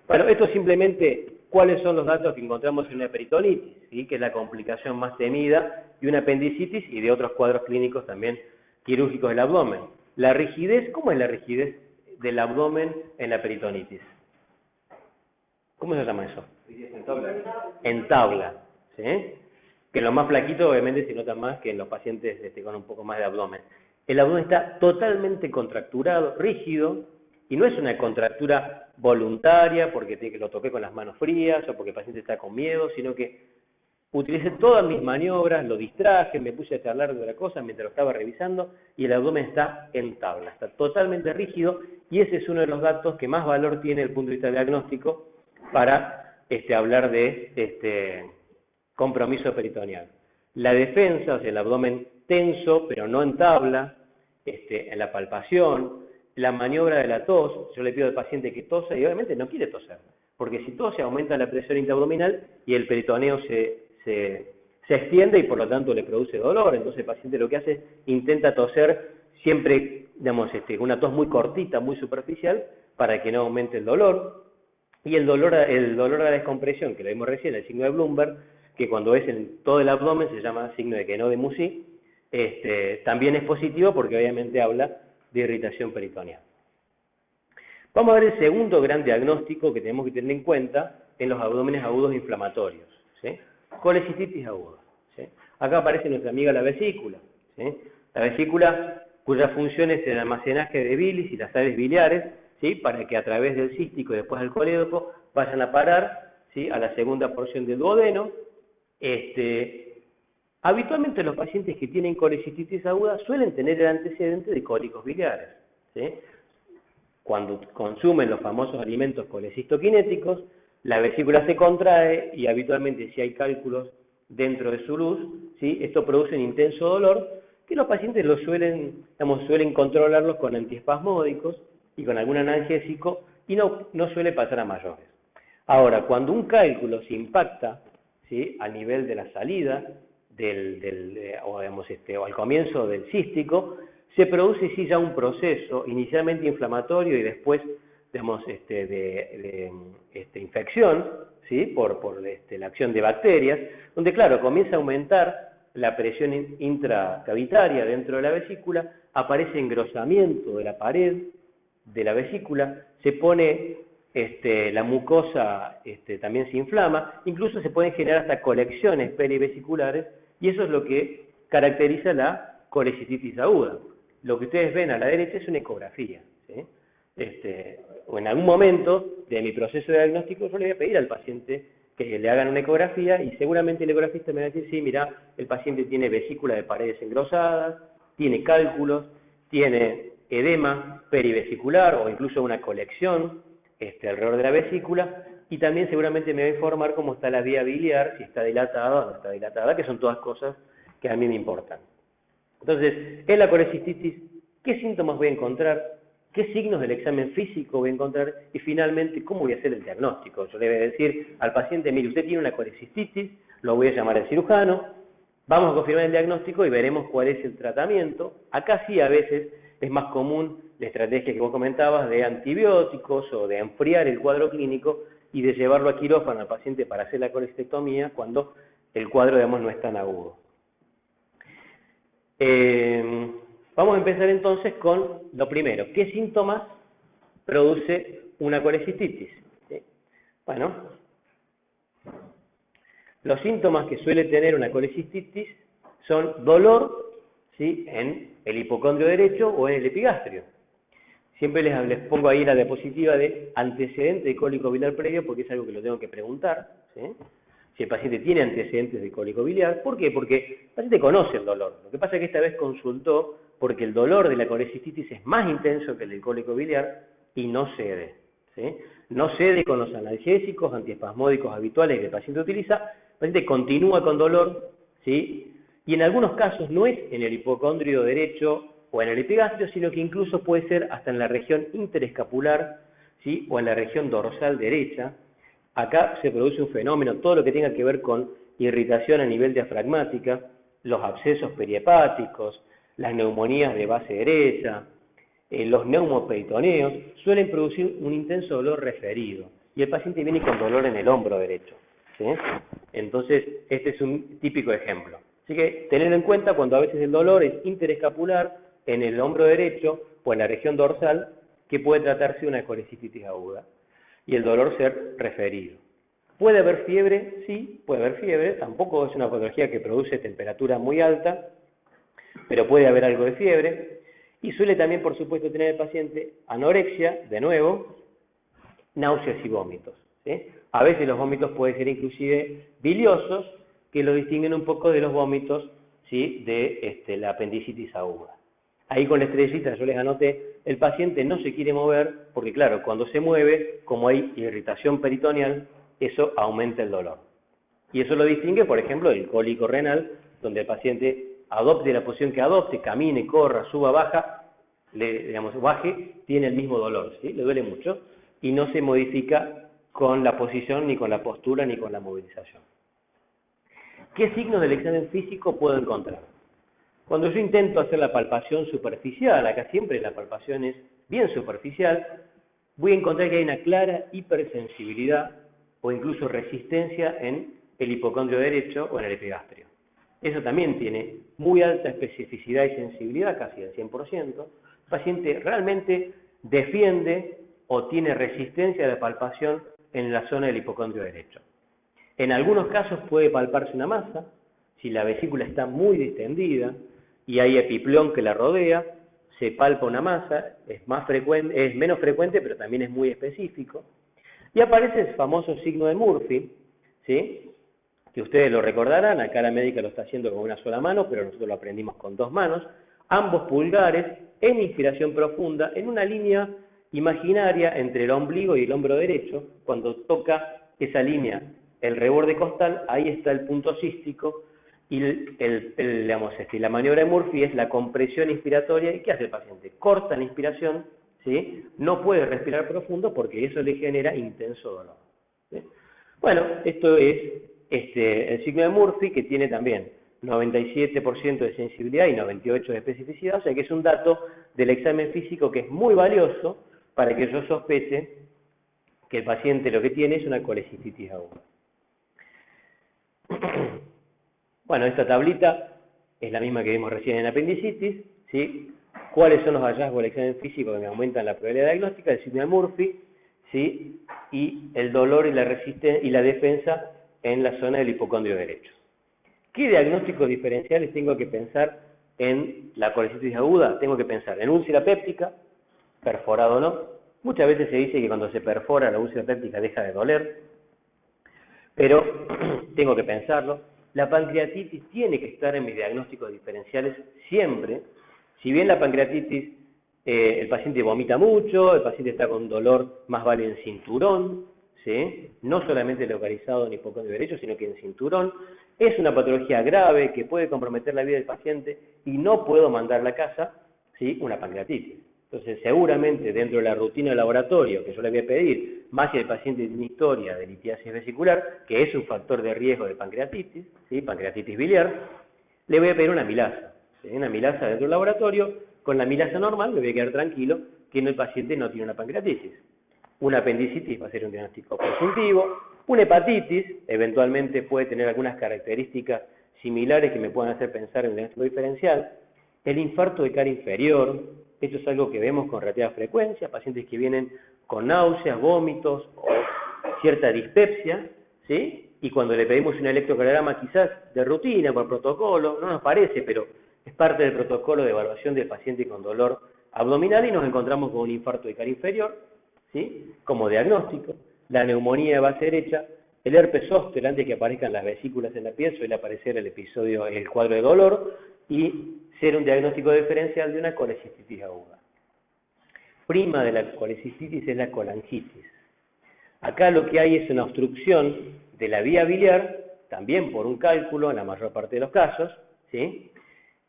Bueno, esto simplemente, ¿cuáles son los datos que encontramos en una peritonitis? ¿Sí? Que es la complicación más temida de una apendicitis y de otros cuadros clínicos también quirúrgicos del abdomen. La rigidez, ¿cómo es la rigidez del abdomen en la peritonitis? ¿Cómo se llama eso? En tabla. En tabla, ¿sí? Que en los más flaquitos obviamente se nota más que en los pacientes con un poco más de abdomen. El abdomen está totalmente contracturado, rígido, y no es una contractura voluntaria porque lo toqué con las manos frías o porque el paciente está con miedo, sino que utilicé todas mis maniobras, lo distraje, me puse a charlar de otra cosa mientras lo estaba revisando y el abdomen está en tabla, está totalmente rígido y ese es uno de los datos que más valor tiene desde el punto de vista diagnóstico para hablar de compromiso peritoneal. La defensa, o sea, el abdomen tenso, pero no en tabla, en la palpación, la maniobra de la tos, yo le pido al paciente que tosa y obviamente no quiere toser, porque si tose aumenta la presión intraabdominal y el peritoneo se extiende y por lo tanto le produce dolor, entonces el paciente lo que hace es intenta toser siempre, digamos, una tos muy cortita, muy superficial, para que no aumente el dolor, y el dolor a la descompresión, que lo vimos recién, el signo de Bloomberg, que cuando es en todo el abdomen se llama signo de Queneau de Mussy, también es positivo porque obviamente habla de irritación peritoneal. Vamos a ver el segundo gran diagnóstico que tenemos que tener en cuenta en los abdómenes agudos inflamatorios, ¿sí? Colecistitis aguda, ¿sí? Acá aparece nuestra amiga la vesícula, ¿sí? La vesícula cuya función es el almacenaje de bilis y las sales biliares, ¿sí? Para que a través del cístico y después del colédoco vayan a parar, ¿sí? A la segunda porción del duodeno. Habitualmente los pacientes que tienen colecistitis aguda suelen tener el antecedente de cólicos biliares, ¿sí? Cuando consumen los famosos alimentos colecistoquinéticos, la vesícula se contrae y habitualmente si hay cálculos dentro de su luz, ¿sí? Esto produce un intenso dolor que los pacientes suelen controlarlos con antiespasmódicos y con algún analgésico y no suele pasar a mayores. Ahora, cuando un cálculo se impacta, ¿sí? A nivel de la salida o al comienzo del cístico, se produce sí ya un proceso inicialmente inflamatorio y después, digamos, de infección, ¿sí? por la acción de bacterias, donde claro, comienza a aumentar la presión intracavitaria dentro de la vesícula, aparece engrosamiento de la pared de la vesícula, se pone la mucosa también se inflama, incluso se pueden generar hasta colecciones perivesiculares, y eso es lo que caracteriza la colecistitis aguda. Lo que ustedes ven a la derecha es una ecografía, ¿sí? O en algún momento de mi proceso de diagnóstico yo le voy a pedir al paciente que le hagan una ecografía y seguramente el ecografista me va a decir, sí, mira, el paciente tiene vesícula de paredes engrosadas, tiene cálculos, tiene edema perivesicular o incluso una colección alrededor de la vesícula, y también seguramente me va a informar cómo está la vía biliar, si está dilatada o no está dilatada, que son todas cosas que a mí me importan. Entonces, en la colecistitis, ¿qué síntomas voy a encontrar? ¿Qué signos del examen físico voy a encontrar? Y finalmente, ¿cómo voy a hacer el diagnóstico? Yo le voy a decir al paciente, mire, usted tiene una colecistitis, lo voy a llamar al cirujano, vamos a confirmar el diagnóstico y veremos cuál es el tratamiento. Acá sí a veces es más común la estrategia que vos comentabas de antibióticos o de enfriar el cuadro clínico y de llevarlo a quirófano al paciente para hacer la colecistectomía cuando el cuadro, digamos, no es tan agudo. Vamos a empezar entonces con lo primero. ¿Qué síntomas produce una colecistitis? ¿Sí? Bueno, los síntomas que suele tener una colecistitis son dolor, ¿sí? En el hipocondrio derecho o en el epigastrio. siempre les pongo ahí la diapositiva de antecedente de cólico biliar previo, porque es algo que lo tengo que preguntar, ¿sí? Si el paciente tiene antecedentes de cólico biliar. ¿Por qué? Porque el paciente conoce el dolor. Lo que pasa es que esta vez consultó porque el dolor de la colecistitis es más intenso que el del cólico biliar y no cede, ¿sí? No cede con los analgésicos, antiespasmódicos habituales que el paciente utiliza. El paciente continúa con dolor, ¿sí? Y en algunos casos no es en el hipocondrio derecho o en el epigastrio, sino que incluso puede ser hasta en la región interescapular, ¿sí? O en la región dorsal derecha. Acá se produce un fenómeno, todo lo que tenga que ver con irritación a nivel diafragmática, los abscesos perihepáticos, las neumonías de base derecha, los neumoperitoneos, suelen producir un intenso dolor referido. Y el paciente viene con dolor en el hombro derecho, ¿sí? Entonces, este es un típico ejemplo. Así que tenerlo en cuenta cuando a veces el dolor es interescapular en el hombro derecho o en la región dorsal, que puede tratarse de una colecistitis aguda y el dolor ser referido. ¿Puede haber fiebre? Sí, puede haber fiebre. Tampoco es una patología que produce temperatura muy alta, pero puede haber algo de fiebre. Y suele también, por supuesto, tener el paciente anorexia, de nuevo, náuseas y vómitos, ¿sí? A veces los vómitos pueden ser inclusive biliosos, que lo distinguen un poco de los vómitos, ¿sí? De la apendicitis aguda. Ahí con la estrellita yo les anoté, el paciente no se quiere mover, porque claro, cuando se mueve, como hay irritación peritoneal, eso aumenta el dolor. Y eso lo distingue, por ejemplo, del cólico renal, donde el paciente adopte la posición que adopte, camine, corra, suba, baja, baje, tiene el mismo dolor, ¿sí? Le duele mucho, y no se modifica con la posición, ni con la postura, ni con la movilización. ¿Qué signos del examen físico puedo encontrar? Cuando yo intento hacer la palpación superficial, acá siempre la palpación es bien superficial, voy a encontrar que hay una clara hipersensibilidad o incluso resistencia en el hipocondrio derecho o en el epigastrio. Eso también tiene muy alta especificidad y sensibilidad, casi al 100%. El paciente realmente defiende o tiene resistencia a la palpación en la zona del hipocondrio derecho. En algunos casos puede palparse una masa, si la vesícula está muy distendida y hay epiplón que la rodea, se palpa una masa, es menos frecuente, pero también es muy específico. Y aparece el famoso signo de Murphy, ¿sí? Que ustedes lo recordarán, acá la médica lo está haciendo con una sola mano, pero nosotros lo aprendimos con dos manos, ambos pulgares en inspiración profunda, en una línea imaginaria entre el ombligo y el hombro derecho. Cuando toca esa línea, el reborde costal, ahí está el punto cístico, y la maniobra de Murphy es la compresión inspiratoria. ¿Y qué hace el paciente? Corta la inspiración, ¿sí? No puede respirar profundo porque eso le genera intenso dolor, ¿sí? Bueno, esto es el signo de Murphy, que tiene también 97% de sensibilidad y 98% de especificidad, o sea que es un dato del examen físico que es muy valioso para que yo sospeche que el paciente lo que tiene es una colecistitis aguda. Bueno, esta tablita es la misma que vimos recién en apendicitis, ¿sí? ¿Cuáles son los hallazgos del examen físico que me aumentan la probabilidad diagnóstica? El signo de Murphy, ¿sí? Y el dolor y la resistencia y la defensa en la zona del hipocondrio derecho. ¿Qué diagnósticos diferenciales tengo que pensar en la colecistitis aguda? Tengo que pensar en úlcera péptica, perforado o no. Muchas veces se dice que cuando se perfora la úlcera péptica deja de doler, pero tengo que pensarlo. La pancreatitis tiene que estar en mis diagnósticos diferenciales siempre. Si bien la pancreatitis, el paciente vomita mucho, el paciente está con dolor, más vale en cinturón, ¿sí? No solamente localizado en hipocondrio derecho, sino que en cinturón. Es una patología grave que puede comprometer la vida del paciente y no puedo mandar a la casa, ¿sí? Una pancreatitis. Entonces, seguramente dentro de la rutina de laboratorio que yo le voy a pedir, más si el paciente tiene historia de litiasis vesicular, que es un factor de riesgo de pancreatitis, ¿sí? Pancreatitis biliar, le voy a pedir una amilasa, ¿sí? Una amilasa dentro del laboratorio. Con la amilasa normal me voy a quedar tranquilo que el paciente no tiene una pancreatitis. Una apendicitis va a ser un diagnóstico presuntivo. Una hepatitis eventualmente puede tener algunas características similares que me puedan hacer pensar en un diagnóstico diferencial. El infarto de cara inferior, esto es algo que vemos con relativa frecuencia, pacientes que vienen con náuseas, vómitos o cierta dispepsia, ¿sí? Y cuando le pedimos un electrocardiograma quizás de rutina, por protocolo, no nos parece, pero es parte del protocolo de evaluación del paciente con dolor abdominal y nos encontramos con un infarto de cara inferior, ¿sí? Como diagnóstico, la neumonía de base derecha, el herpes zóster antes que aparezcan las vesículas en la piel, suele aparecer el cuadro de dolor y ser un diagnóstico diferencial de una colecistitis aguda. Prima de la colecistitis es la colangitis. Acá lo que hay es una obstrucción de la vía biliar, también por un cálculo en la mayor parte de los casos, ¿sí?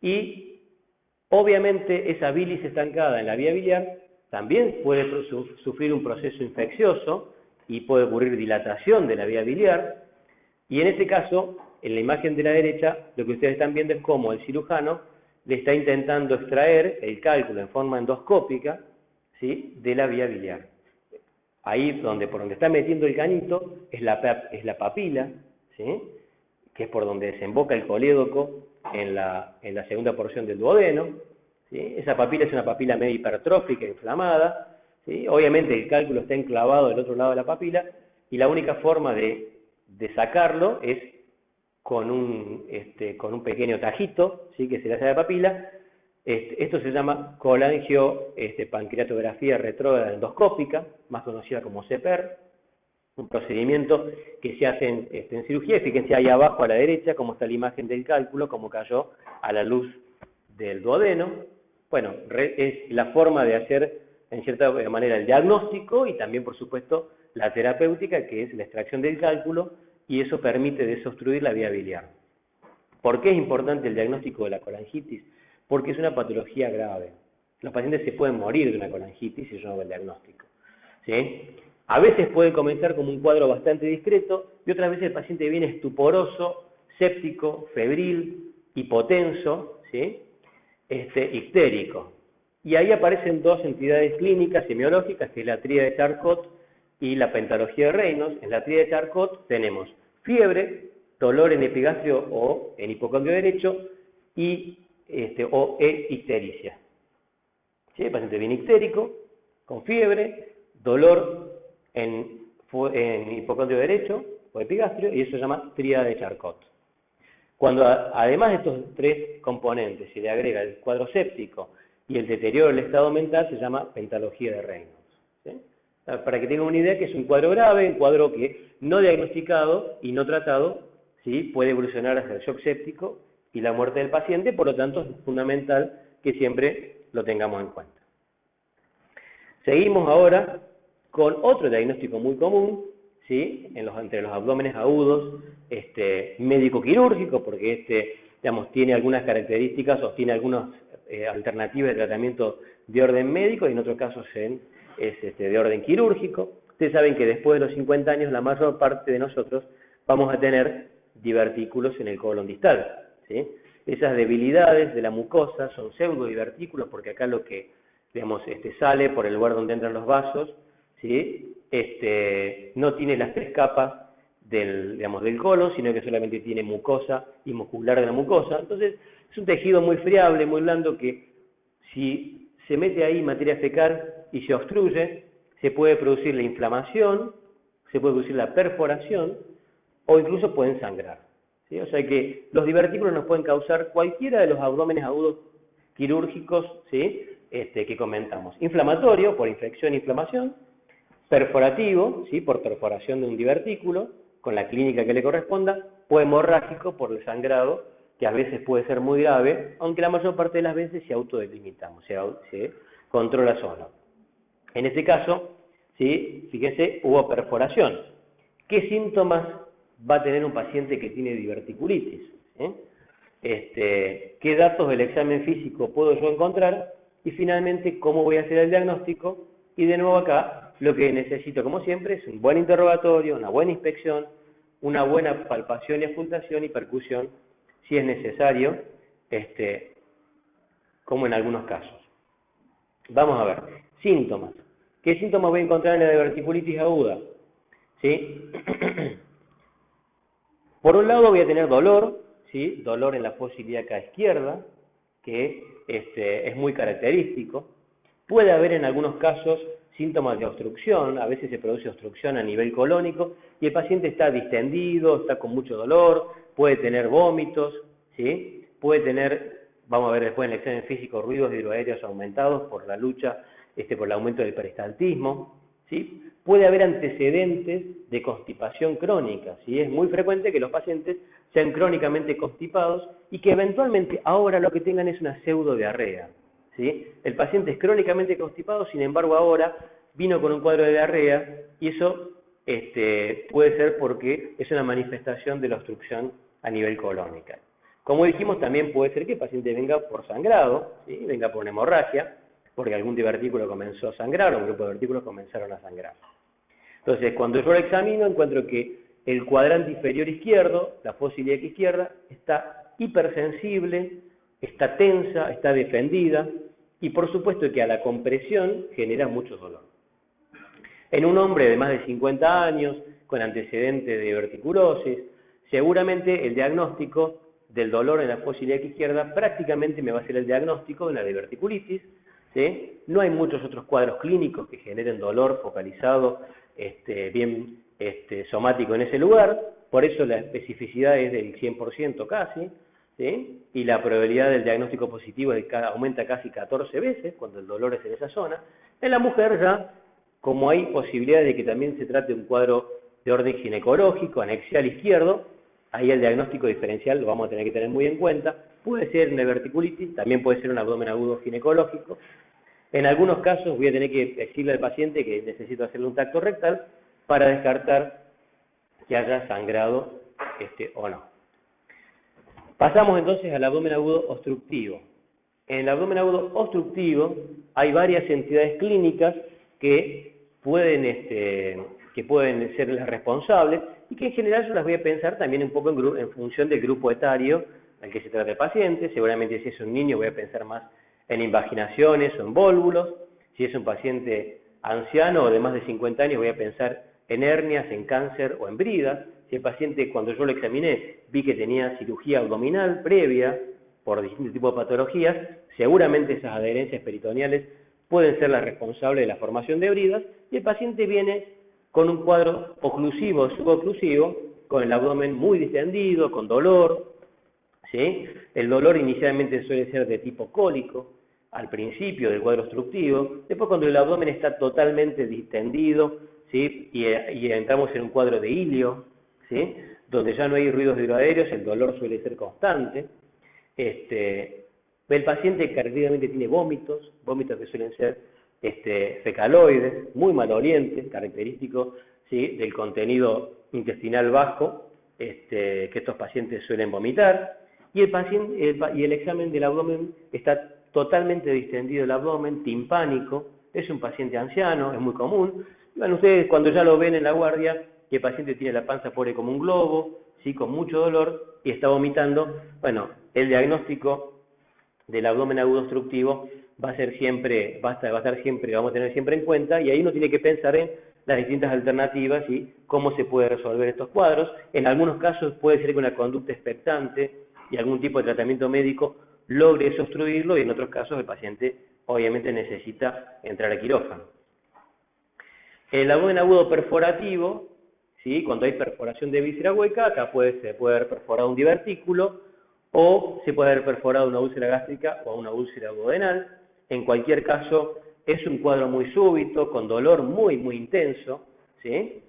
Y obviamente esa bilis estancada en la vía biliar también puede sufrir un proceso infeccioso y puede ocurrir dilatación de la vía biliar, y en este caso, en la imagen de la derecha, lo que ustedes están viendo es cómo el cirujano le está intentando extraer el cálculo en forma endoscópica, ¿sí? De la vía biliar. Ahí por donde está metiendo el canito es la papila, ¿sí? Que es por donde desemboca el colédoco en la segunda porción del duodeno, ¿sí? Esa papila es una papila medio hipertrófica, inflamada, ¿sí? Obviamente el cálculo está enclavado del otro lado de la papila y la única forma de sacarlo es con un pequeño tajito, ¿sí? Que se le hace a la papila. Esto se llama colangiopancreatografía retrógrada endoscópica, más conocida como CEPER, un procedimiento que se hace en cirugía. Fíjense ahí abajo a la derecha cómo está la imagen del cálculo, cómo cayó a la luz del duodeno. Bueno, es la forma de hacer en cierta manera el diagnóstico y también, por supuesto, la terapéutica, que es la extracción del cálculo, y eso permite desobstruir la vía biliar. ¿Por qué es importante el diagnóstico de la colangitis? Porque es una patología grave. Los pacientes se pueden morir de una colangitis si yo no hago el diagnóstico, ¿sí? A veces puede comenzar como un cuadro bastante discreto y otras veces el paciente viene estuporoso, séptico, febril, hipotenso, ¿sí? Ictérico. Y ahí aparecen dos entidades clínicas semiológicas, que es la tríada de Charcot y la pentalogía de Reynolds. En la tríada de Charcot tenemos fiebre, dolor en epigastrio o en hipocondrio derecho y ictericia. ¿Sí? El paciente viene ictérico, con fiebre, dolor en hipocondrio derecho o epigastrio, y eso se llama tríada de Charcot. Cuando además de estos tres componentes se le agrega el cuadro séptico y el deterioro del estado mental, se llama pentalogía de Reynolds, ¿sí? Para que tengan una idea que es un cuadro grave, un cuadro que no diagnosticado y no tratado, ¿sí? Puede evolucionar hacia el shock séptico y la muerte del paciente, por lo tanto es fundamental que siempre lo tengamos en cuenta. Seguimos ahora con otro diagnóstico muy común, ¿sí? Entre los abdómenes agudos, médico-quirúrgico, porque tiene algunas características o tiene algunas alternativas de tratamiento de orden médico y en otros casos es de orden quirúrgico. Ustedes saben que después de los 50 años la mayor parte de nosotros vamos a tener divertículos en el colon distal, ¿sí? Esas debilidades de la mucosa son pseudodivertículos porque acá lo que sale por el lugar donde entran los vasos, ¿sí? No tiene las tres capas del colon, sino que solamente tiene mucosa y muscular de la mucosa. Entonces es un tejido muy friable, muy blando, que si se mete ahí materia fecal y se obstruye, se puede producir la inflamación, se puede producir la perforación o incluso pueden sangrar, ¿sí? O sea que los divertículos nos pueden causar cualquiera de los abdómenes agudos quirúrgicos, ¿sí? Que comentamos. Inflamatorio, por infección e inflamación. Perforativo, ¿sí? Por perforación de un divertículo, con la clínica que le corresponda. O hemorrágico, por el sangrado, que a veces puede ser muy grave, aunque la mayor parte de las veces se autodelimitamos, se controla solo. En este caso, ¿sí? Fíjense, hubo perforación. ¿Qué síntomas va a tener un paciente que tiene diverticulitis? ¿Qué datos del examen físico puedo yo encontrar? Y finalmente, ¿cómo voy a hacer el diagnóstico? Y de nuevo acá, lo que necesito, como siempre, es un buen interrogatorio, una buena inspección, una buena palpación y auscultación y percusión, si es necesario, como en algunos casos. Vamos a ver, síntomas. ¿Qué síntomas voy a encontrar en la diverticulitis aguda? ¿Sí? Por un lado voy a tener dolor, ¿sí? Dolor en la fosa ilíaca izquierda, que es muy característico. Puede haber en algunos casos síntomas de obstrucción, a veces se produce obstrucción a nivel colónico y el paciente está distendido, está con mucho dolor, puede tener vómitos, ¿sí? Puede tener vamos a ver después en el examen físico, ruidos hidroaéreos aumentados por la lucha, por el aumento del peristaltismo, ¿sí? Puede haber antecedentes de constipación crónica, ¿sí? Es muy frecuente que los pacientes sean crónicamente constipados y que eventualmente ahora lo que tengan es una pseudodiarrea, ¿sí? El paciente es crónicamente constipado, sin embargo ahora vino con un cuadro de diarrea y eso puede ser porque es una manifestación de la obstrucción a nivel colónica. Como dijimos, también puede ser que el paciente venga por sangrado, ¿sí? Venga por una hemorragia, porque algún divertículo comenzó a sangrar o un grupo de divertículos comenzaron a sangrar. Entonces, cuando yo lo examino, encuentro que el cuadrante inferior izquierdo, la fosa ilíaca izquierda, está hipersensible, está tensa, está defendida, y por supuesto que a la compresión genera mucho dolor. En un hombre de más de 50 años, con antecedente de diverticulosis, seguramente el diagnóstico del dolor en la fosa ilíaca izquierda prácticamente me va a ser el diagnóstico de una diverticulitis, ¿sí? No hay muchos otros cuadros clínicos que generen dolor focalizado, bien somático en ese lugar, por eso la especificidad es del 100% casi, ¿sí? Y la probabilidad del diagnóstico positivo aumenta casi 14 veces cuando el dolor es en esa zona. En la mujer ya, como hay posibilidades de que también se trate de un cuadro de orden ginecológico, anexial izquierdo, ahí el diagnóstico diferencial lo vamos a tener que tener muy en cuenta. Puede ser una diverticulitis, también puede ser un abdomen agudo ginecológico. En algunos casos voy a tener que decirle al paciente que necesito hacerle un tacto rectal para descartar que haya sangrado o no. Pasamos entonces al abdomen agudo obstructivo. En el abdomen agudo obstructivo hay varias entidades clínicas que pueden ser las responsables y que en general yo las voy a pensar también un poco en función del grupo etario al que se trata el paciente. Seguramente si es un niño voy a pensar más en invaginaciones o en vólvulos. Si es un paciente anciano o de más de 50 años voy a pensar en hernias, en cáncer o en bridas. Si el paciente, cuando yo lo examiné, vi que tenía cirugía abdominal previa por distintos tipos de patologías, seguramente esas adherencias peritoneales pueden ser las responsables de la formación de bridas, y el paciente viene con un cuadro oclusivo o suboclusivo, con el abdomen muy distendido, con dolor, ¿sí? El dolor inicialmente suele ser de tipo cólico, al principio del cuadro obstructivo, después cuando el abdomen está totalmente distendido, ¿sí? y entramos en un cuadro de ilio, ¿sí? Donde ya no hay ruidos hidroaéreos, el dolor suele ser constante. El paciente característicamente tiene vómitos que suelen ser fecaloides, muy malolientes, característicos, ¿sí? Del contenido intestinal bajo, que estos pacientes suelen vomitar, y el examen del abdomen está totalmente distendido el abdomen, timpánico, es un paciente anciano, es muy común. Bueno, ustedes cuando ya lo ven en la guardia, que el paciente tiene la panza pobre como un globo, ¿sí? Con mucho dolor y está vomitando, bueno, el diagnóstico del abdomen agudo obstructivo va a estar siempre, vamos a tener siempre en cuenta, y ahí uno tiene que pensar en las distintas alternativas y cómo se puede resolver estos cuadros. En algunos casos puede ser que una conducta expectante y algún tipo de tratamiento médico logre eso obstruirlo, y en otros casos el paciente obviamente necesita entrar a quirófano. El abdomen agudo perforativo, ¿sí? Cuando hay perforación de víscera hueca, acá se puede haber perforado un divertículo o se puede haber perforado una úlcera gástrica o una úlcera duodenal. En cualquier caso, es un cuadro muy súbito, con dolor muy, muy intenso, ¿sí?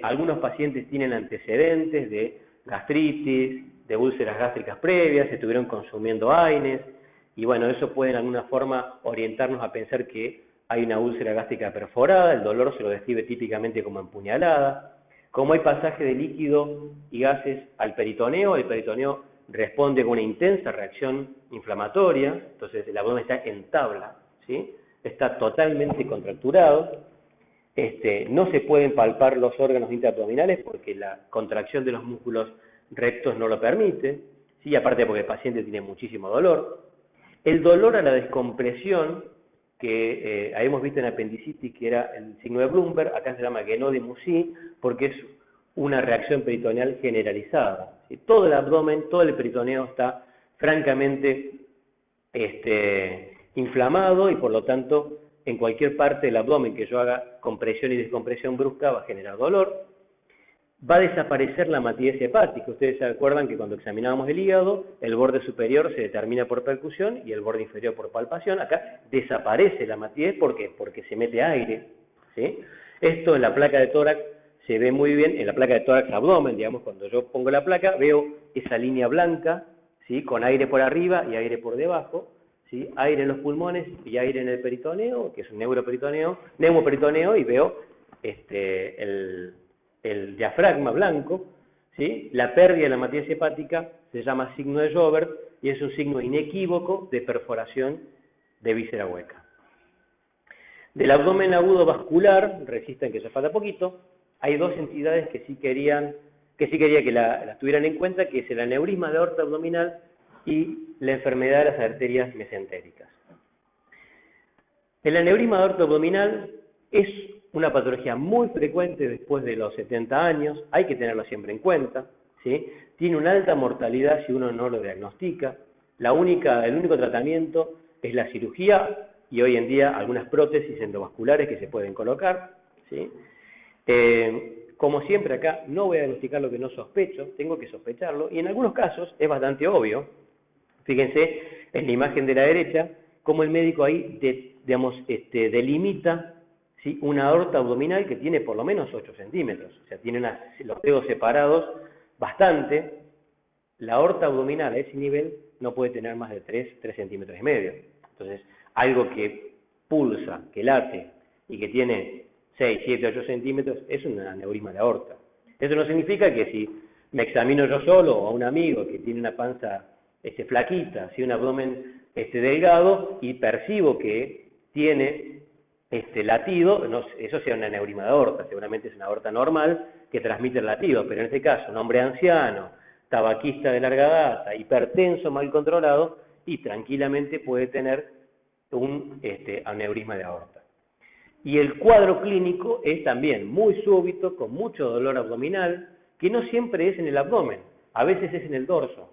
Algunos pacientes tienen antecedentes de gastritis, de úlceras gástricas previas, estuvieron consumiendo AINES, y bueno, eso puede en alguna forma orientarnos a pensar que hay una úlcera gástrica perforada. El dolor se lo describe típicamente como empuñalada. Como hay pasaje de líquido y gases al peritoneo, el peritoneo responde con una intensa reacción inflamatoria, entonces el abdomen está en tabla, ¿sí? Está totalmente contracturado. No se pueden palpar los órganos intraabdominales porque la contracción de los músculos rectos no lo permite, ¿sí? Aparte porque el paciente tiene muchísimo dolor. El dolor a la descompresión, que habíamos visto en apendicitis, que era el signo de Bloomberg, acá se llama Guénon de Mussy, porque es una reacción peritoneal generalizada. ¿Sí? Todo el abdomen, todo el peritoneo está francamente inflamado, y por lo tanto en cualquier parte del abdomen que yo haga compresión y descompresión brusca va a generar dolor. va a desaparecer la matidez hepática. Ustedes se acuerdan que cuando examinábamos el hígado, el borde superior se determina por percusión y el borde inferior por palpación. Acá desaparece la matidez, ¿por qué? Porque se mete aire, ¿sí? Esto en la placa de tórax se ve muy bien, en la placa de tórax abdomen, digamos, cuando yo pongo la placa, veo esa línea blanca, ¿sí? Con aire por arriba y aire por debajo, ¿sí? Aire en los pulmones y aire en el peritoneo, que es un neumoperitoneo, y veo el diafragma blanco, ¿sí? La pérdida de la matidez hepática se llama signo de Joubert y es un signo inequívoco de perforación de víscera hueca. Del abdomen agudo vascular, resisten que ya falta poquito, hay dos entidades que sí quería que las tuvieran en cuenta, que es el aneurisma de aorta abdominal y la enfermedad de las arterias mesentéricas. El aneurisma de aorta abdominal es una patología muy frecuente después de los 70 años, hay que tenerlo siempre en cuenta, ¿sí? Tiene una alta mortalidad si uno no lo diagnostica. El único tratamiento es la cirugía y hoy en día algunas prótesis endovasculares que se pueden colocar, ¿sí? Como siempre acá, no voy a diagnosticar lo que no sospecho, tengo que sospecharlo, y en algunos casos es bastante obvio. Fíjense en la imagen de la derecha, cómo el médico ahí delimita, ¿sí? Una aorta abdominal que tiene por lo menos 8 centímetros, o sea, tiene los dedos separados bastante. La aorta abdominal a ese nivel no puede tener más de 3 centímetros y medio. Entonces, algo que pulsa, que late y que tiene 6, 7, 8 centímetros es un aneurisma de aorta. Eso no significa que si me examino yo solo o a un amigo que tiene una panza flaquita, ¿sí? Un abdomen delgado y percibo que tiene latido, no, eso sea un aneurisma de aorta, seguramente es una aorta normal que transmite el latido, pero en este caso un hombre anciano, tabaquista de larga data, hipertenso, mal controlado, y tranquilamente puede tener un aneurisma de aorta. Y el cuadro clínico es también muy súbito, con mucho dolor abdominal, que no siempre es en el abdomen, a veces es en el dorso,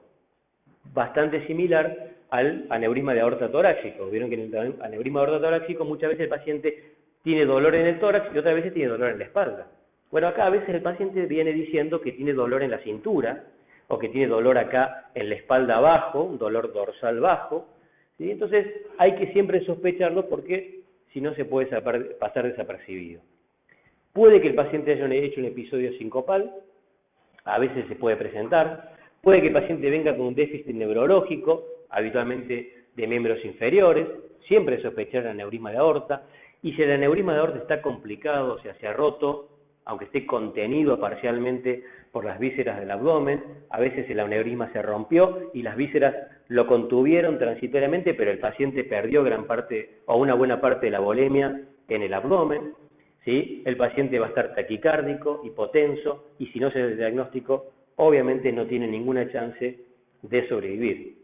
bastante similar al aneurisma de aorta torácico. Vieron que en el aneurisma de aorta torácico muchas veces el paciente tiene dolor en el tórax y otras veces tiene dolor en la espalda. Bueno, acá a veces el paciente viene diciendo que tiene dolor en la cintura, o que tiene dolor acá en la espalda abajo, un dolor dorsal bajo, ¿sí? Entonces hay que siempre sospecharlo porque si no se puede pasar desapercibido. Puede que el paciente haya hecho un episodio sincopal, a veces se puede presentar. Puede que el paciente venga con un déficit neurológico, habitualmente de miembros inferiores, siempre sospechar el aneurisma de aorta, y si el aneurisma de aorta está complicado, o sea, se ha roto, aunque esté contenido parcialmente por las vísceras del abdomen, a veces el aneurisma se rompió y las vísceras lo contuvieron transitoriamente, pero el paciente perdió gran parte o una buena parte de la volemia en el abdomen, ¿sí? El paciente va a estar taquicárdico, hipotenso, y si no se hace el diagnóstico, obviamente no tiene ninguna chance de sobrevivir.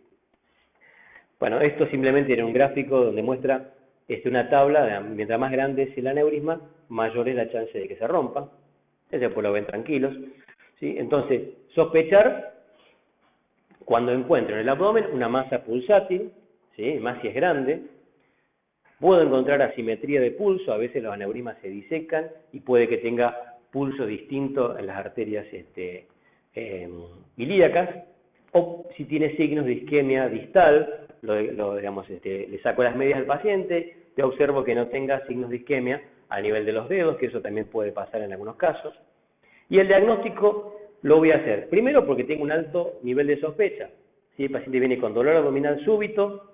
Bueno, esto simplemente era un gráfico donde muestra una tabla, mientras más grande es el aneurisma, mayor es la chance de que se rompa. Después lo ven tranquilos, ¿sí? Entonces, sospechar cuando encuentro en el abdomen una masa pulsátil, ¿sí? Más si es grande. Puedo encontrar asimetría de pulso, a veces los aneurismas se disecan y puede que tenga pulso distinto en las arterias ilíacas, o si tiene signos de isquemia distal, le saco las medias al paciente, yo observo que no tenga signos de isquemia a nivel de los dedos, que eso también puede pasar en algunos casos. Y el diagnóstico lo voy a hacer, primero porque tengo un alto nivel de sospecha. Si el paciente viene con dolor abdominal súbito,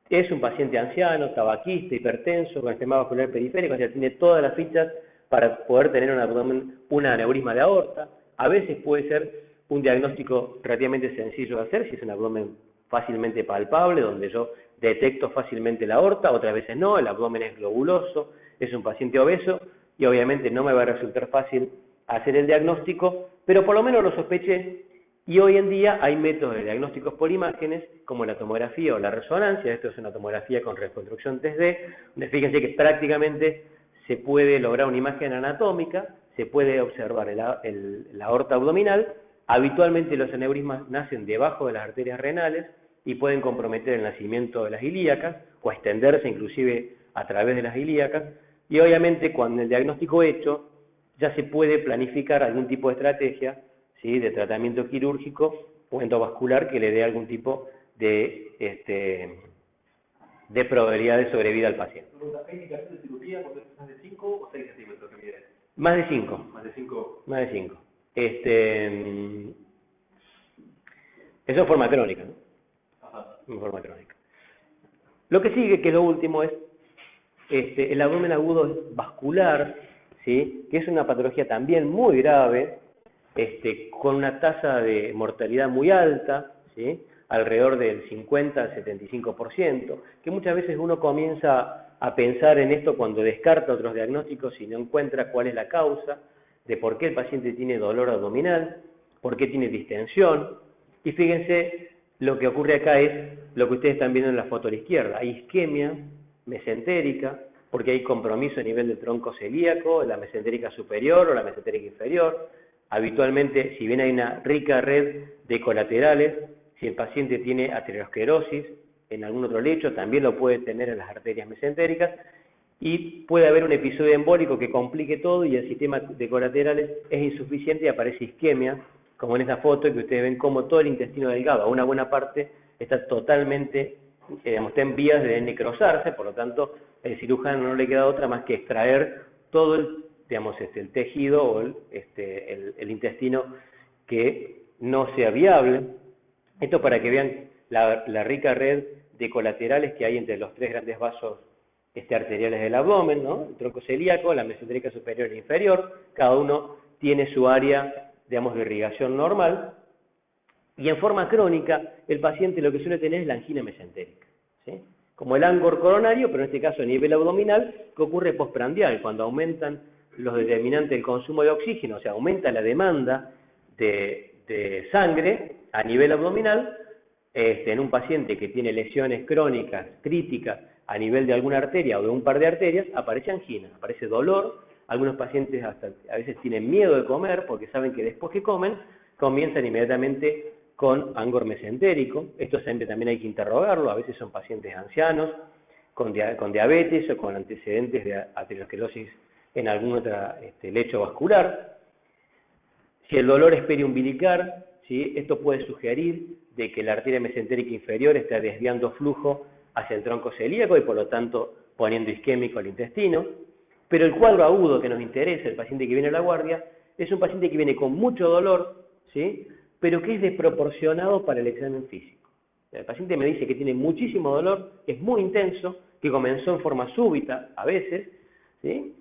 es un paciente anciano, tabaquista, hipertenso, con sistema vascular periférico, o sea, tiene todas las fichas para poder tener un aneurisma de aorta. A veces puede ser un diagnóstico relativamente sencillo de hacer, si es un abdomen fácilmente palpable, donde yo detecto fácilmente la aorta, otras veces no, el abdomen es globuloso, es un paciente obeso, y obviamente no me va a resultar fácil hacer el diagnóstico, pero por lo menos lo sospeché, y hoy en día hay métodos de diagnósticos por imágenes, como la tomografía o la resonancia. Esto es una tomografía con reconstrucción 3D, donde fíjense que prácticamente se puede lograr una imagen anatómica, se puede observar la aorta abdominal. Habitualmente los aneurismas nacen debajo de las arterias renales y pueden comprometer el nacimiento de las ilíacas o extenderse inclusive a través de las ilíacas, y obviamente cuando el diagnóstico hecho, ya se puede planificar algún tipo de estrategia, ¿sí?, de tratamiento quirúrgico o endovascular que le dé algún tipo de probabilidad de sobrevida al paciente. ¿Hay indicación de cirugía cuando es más de 5 o 6 centímetros que mide? Más de 5. Más de 5. Más de 5. Eso es forma crónica, ¿no? Ajá. En forma crónica. Lo que sigue, que es lo último, es el abdomen agudo vascular, ¿sí?, que es una patología también muy grave, con una tasa de mortalidad muy alta, ¿sí?, alrededor del 50 al 75%, que muchas veces uno comienza a pensar en esto cuando descarta otros diagnósticos y no encuentra cuál es la causa de por qué el paciente tiene dolor abdominal, por qué tiene distensión. Y fíjense, lo que ocurre acá es lo que ustedes están viendo en la foto a la izquierda. Hay isquemia mesentérica, porque hay compromiso a nivel del tronco celíaco, la mesentérica superior o la mesentérica inferior. Habitualmente, si bien hay una rica red de colaterales, si el paciente tiene aterosclerosis en algún otro lecho, también lo puede tener en las arterias mesentéricas, y puede haber un episodio embólico que complique todo y el sistema de colaterales es insuficiente y aparece isquemia, como en esta foto, que ustedes ven como todo el intestino delgado, una buena parte, está totalmente, está en vías de necrosarse, por lo tanto, el cirujano no le queda otra más que extraer todo el tejido o el intestino que no sea viable. Esto para que vean la rica red de colaterales que hay entre los tres grandes vasos arteriales del abdomen, ¿no? El tronco celíaco, la mesentérica superior e inferior, cada uno tiene su área, digamos, de irrigación normal, y en forma crónica el paciente lo que suele tener es la angina mesentérica, ¿sí?, como el angor coronario, pero en este caso a nivel abdominal, que ocurre postprandial, cuando aumentan los determinantes del consumo de oxígeno, o sea, aumenta la demanda de sangre a nivel abdominal, en un paciente que tiene lesiones crónicas, críticas, a nivel de alguna arteria o de un par de arterias, aparece angina, aparece dolor. Algunos pacientes hasta a veces tienen miedo de comer porque saben que después que comen, comienzan inmediatamente con angor mesentérico. Esto siempre también hay que interrogarlo. A veces son pacientes ancianos, con diabetes o con antecedentes de aterosclerosis en algún otro lecho vascular. Si el dolor es periumbilical, ¿sí?, esto puede sugerir de que la arteria mesentérica inferior está desviando flujo hacia el tronco celíaco y por lo tanto poniendo isquémico al intestino. Pero el cuadro agudo que nos interesa, el paciente que viene a la guardia, es un paciente que viene con mucho dolor, ¿sí?, pero que es desproporcionado para el examen físico. El paciente me dice que tiene muchísimo dolor, que es muy intenso, que comenzó en forma súbita a veces, ¿sí?,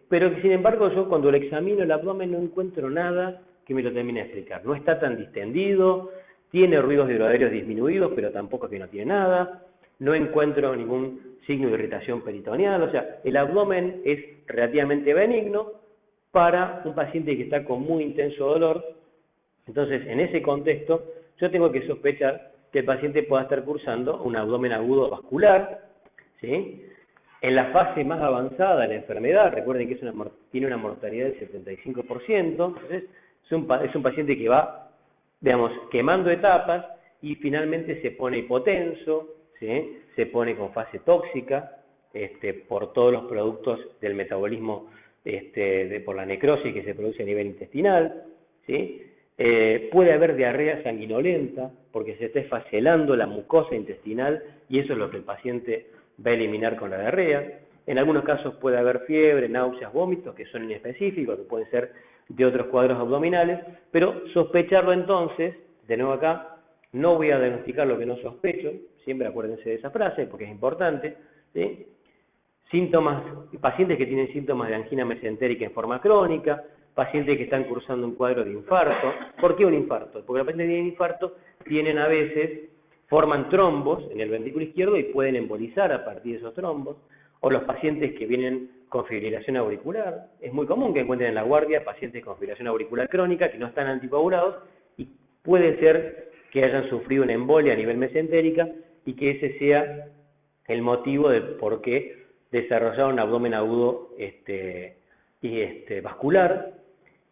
pero que sin embargo yo cuando le examino el abdomen no encuentro nada que me lo termine de explicar. No está tan distendido, tiene ruidos vibradorios disminuidos, pero tampoco que no tiene nada, no encuentro ningún signo de irritación peritoneal, o sea, el abdomen es relativamente benigno para un paciente que está con muy intenso dolor. Entonces, en ese contexto, yo tengo que sospechar que el paciente pueda estar cursando un abdomen agudo vascular, ¿sí? En la fase más avanzada de la enfermedad, recuerden que tiene una mortalidad del 75%, entonces es un paciente que va, digamos, quemando etapas y finalmente se pone hipotenso, ¿sí?, se pone con fase tóxica, por todos los productos del metabolismo, por la necrosis que se produce a nivel intestinal, ¿sí? Puede haber diarrea sanguinolenta porque se está esfacelando la mucosa intestinal y eso es lo que el paciente va a eliminar con la diarrea. En algunos casos puede haber fiebre, náuseas, vómitos, que son inespecíficos, que pueden ser de otros cuadros abdominales, pero sospecharlo entonces, de nuevo acá, no voy a diagnosticar lo que no sospecho, siempre acuérdense de esa frase porque es importante, ¿sí? Síntomas, pacientes que tienen síntomas de angina mesentérica en forma crónica, pacientes que están cursando un cuadro de infarto. ¿Por qué un infarto? Porque los pacientes que tienen infarto tienen a veces, forman trombos en el ventrículo izquierdo y pueden embolizar a partir de esos trombos, o los pacientes que vienen con fibrilación auricular. Es muy común que encuentren en la guardia pacientes con fibrilación auricular crónica que no están anticoagulados y puede ser que hayan sufrido una embolia a nivel mesentérica y que ese sea el motivo de por qué desarrollaron un abdomen agudo vascular.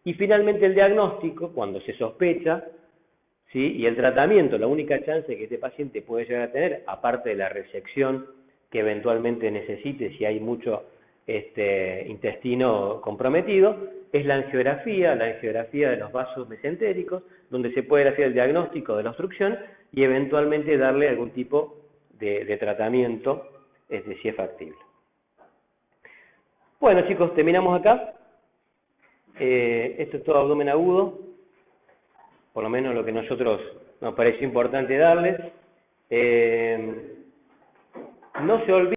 Y finalmente el diagnóstico, cuando se sospecha, ¿sí?, y el tratamiento, la única chance que este paciente puede llegar a tener, aparte de la resección que eventualmente necesite si hay mucho intestino comprometido, es la angiografía de los vasos mesentéricos, donde se puede hacer el diagnóstico de la obstrucción y eventualmente darle algún tipo de tratamiento, si es factible. Bueno, chicos, terminamos acá. Esto es todo abdomen agudo, por lo menos lo que nosotros nos pareció importante darles. No se olviden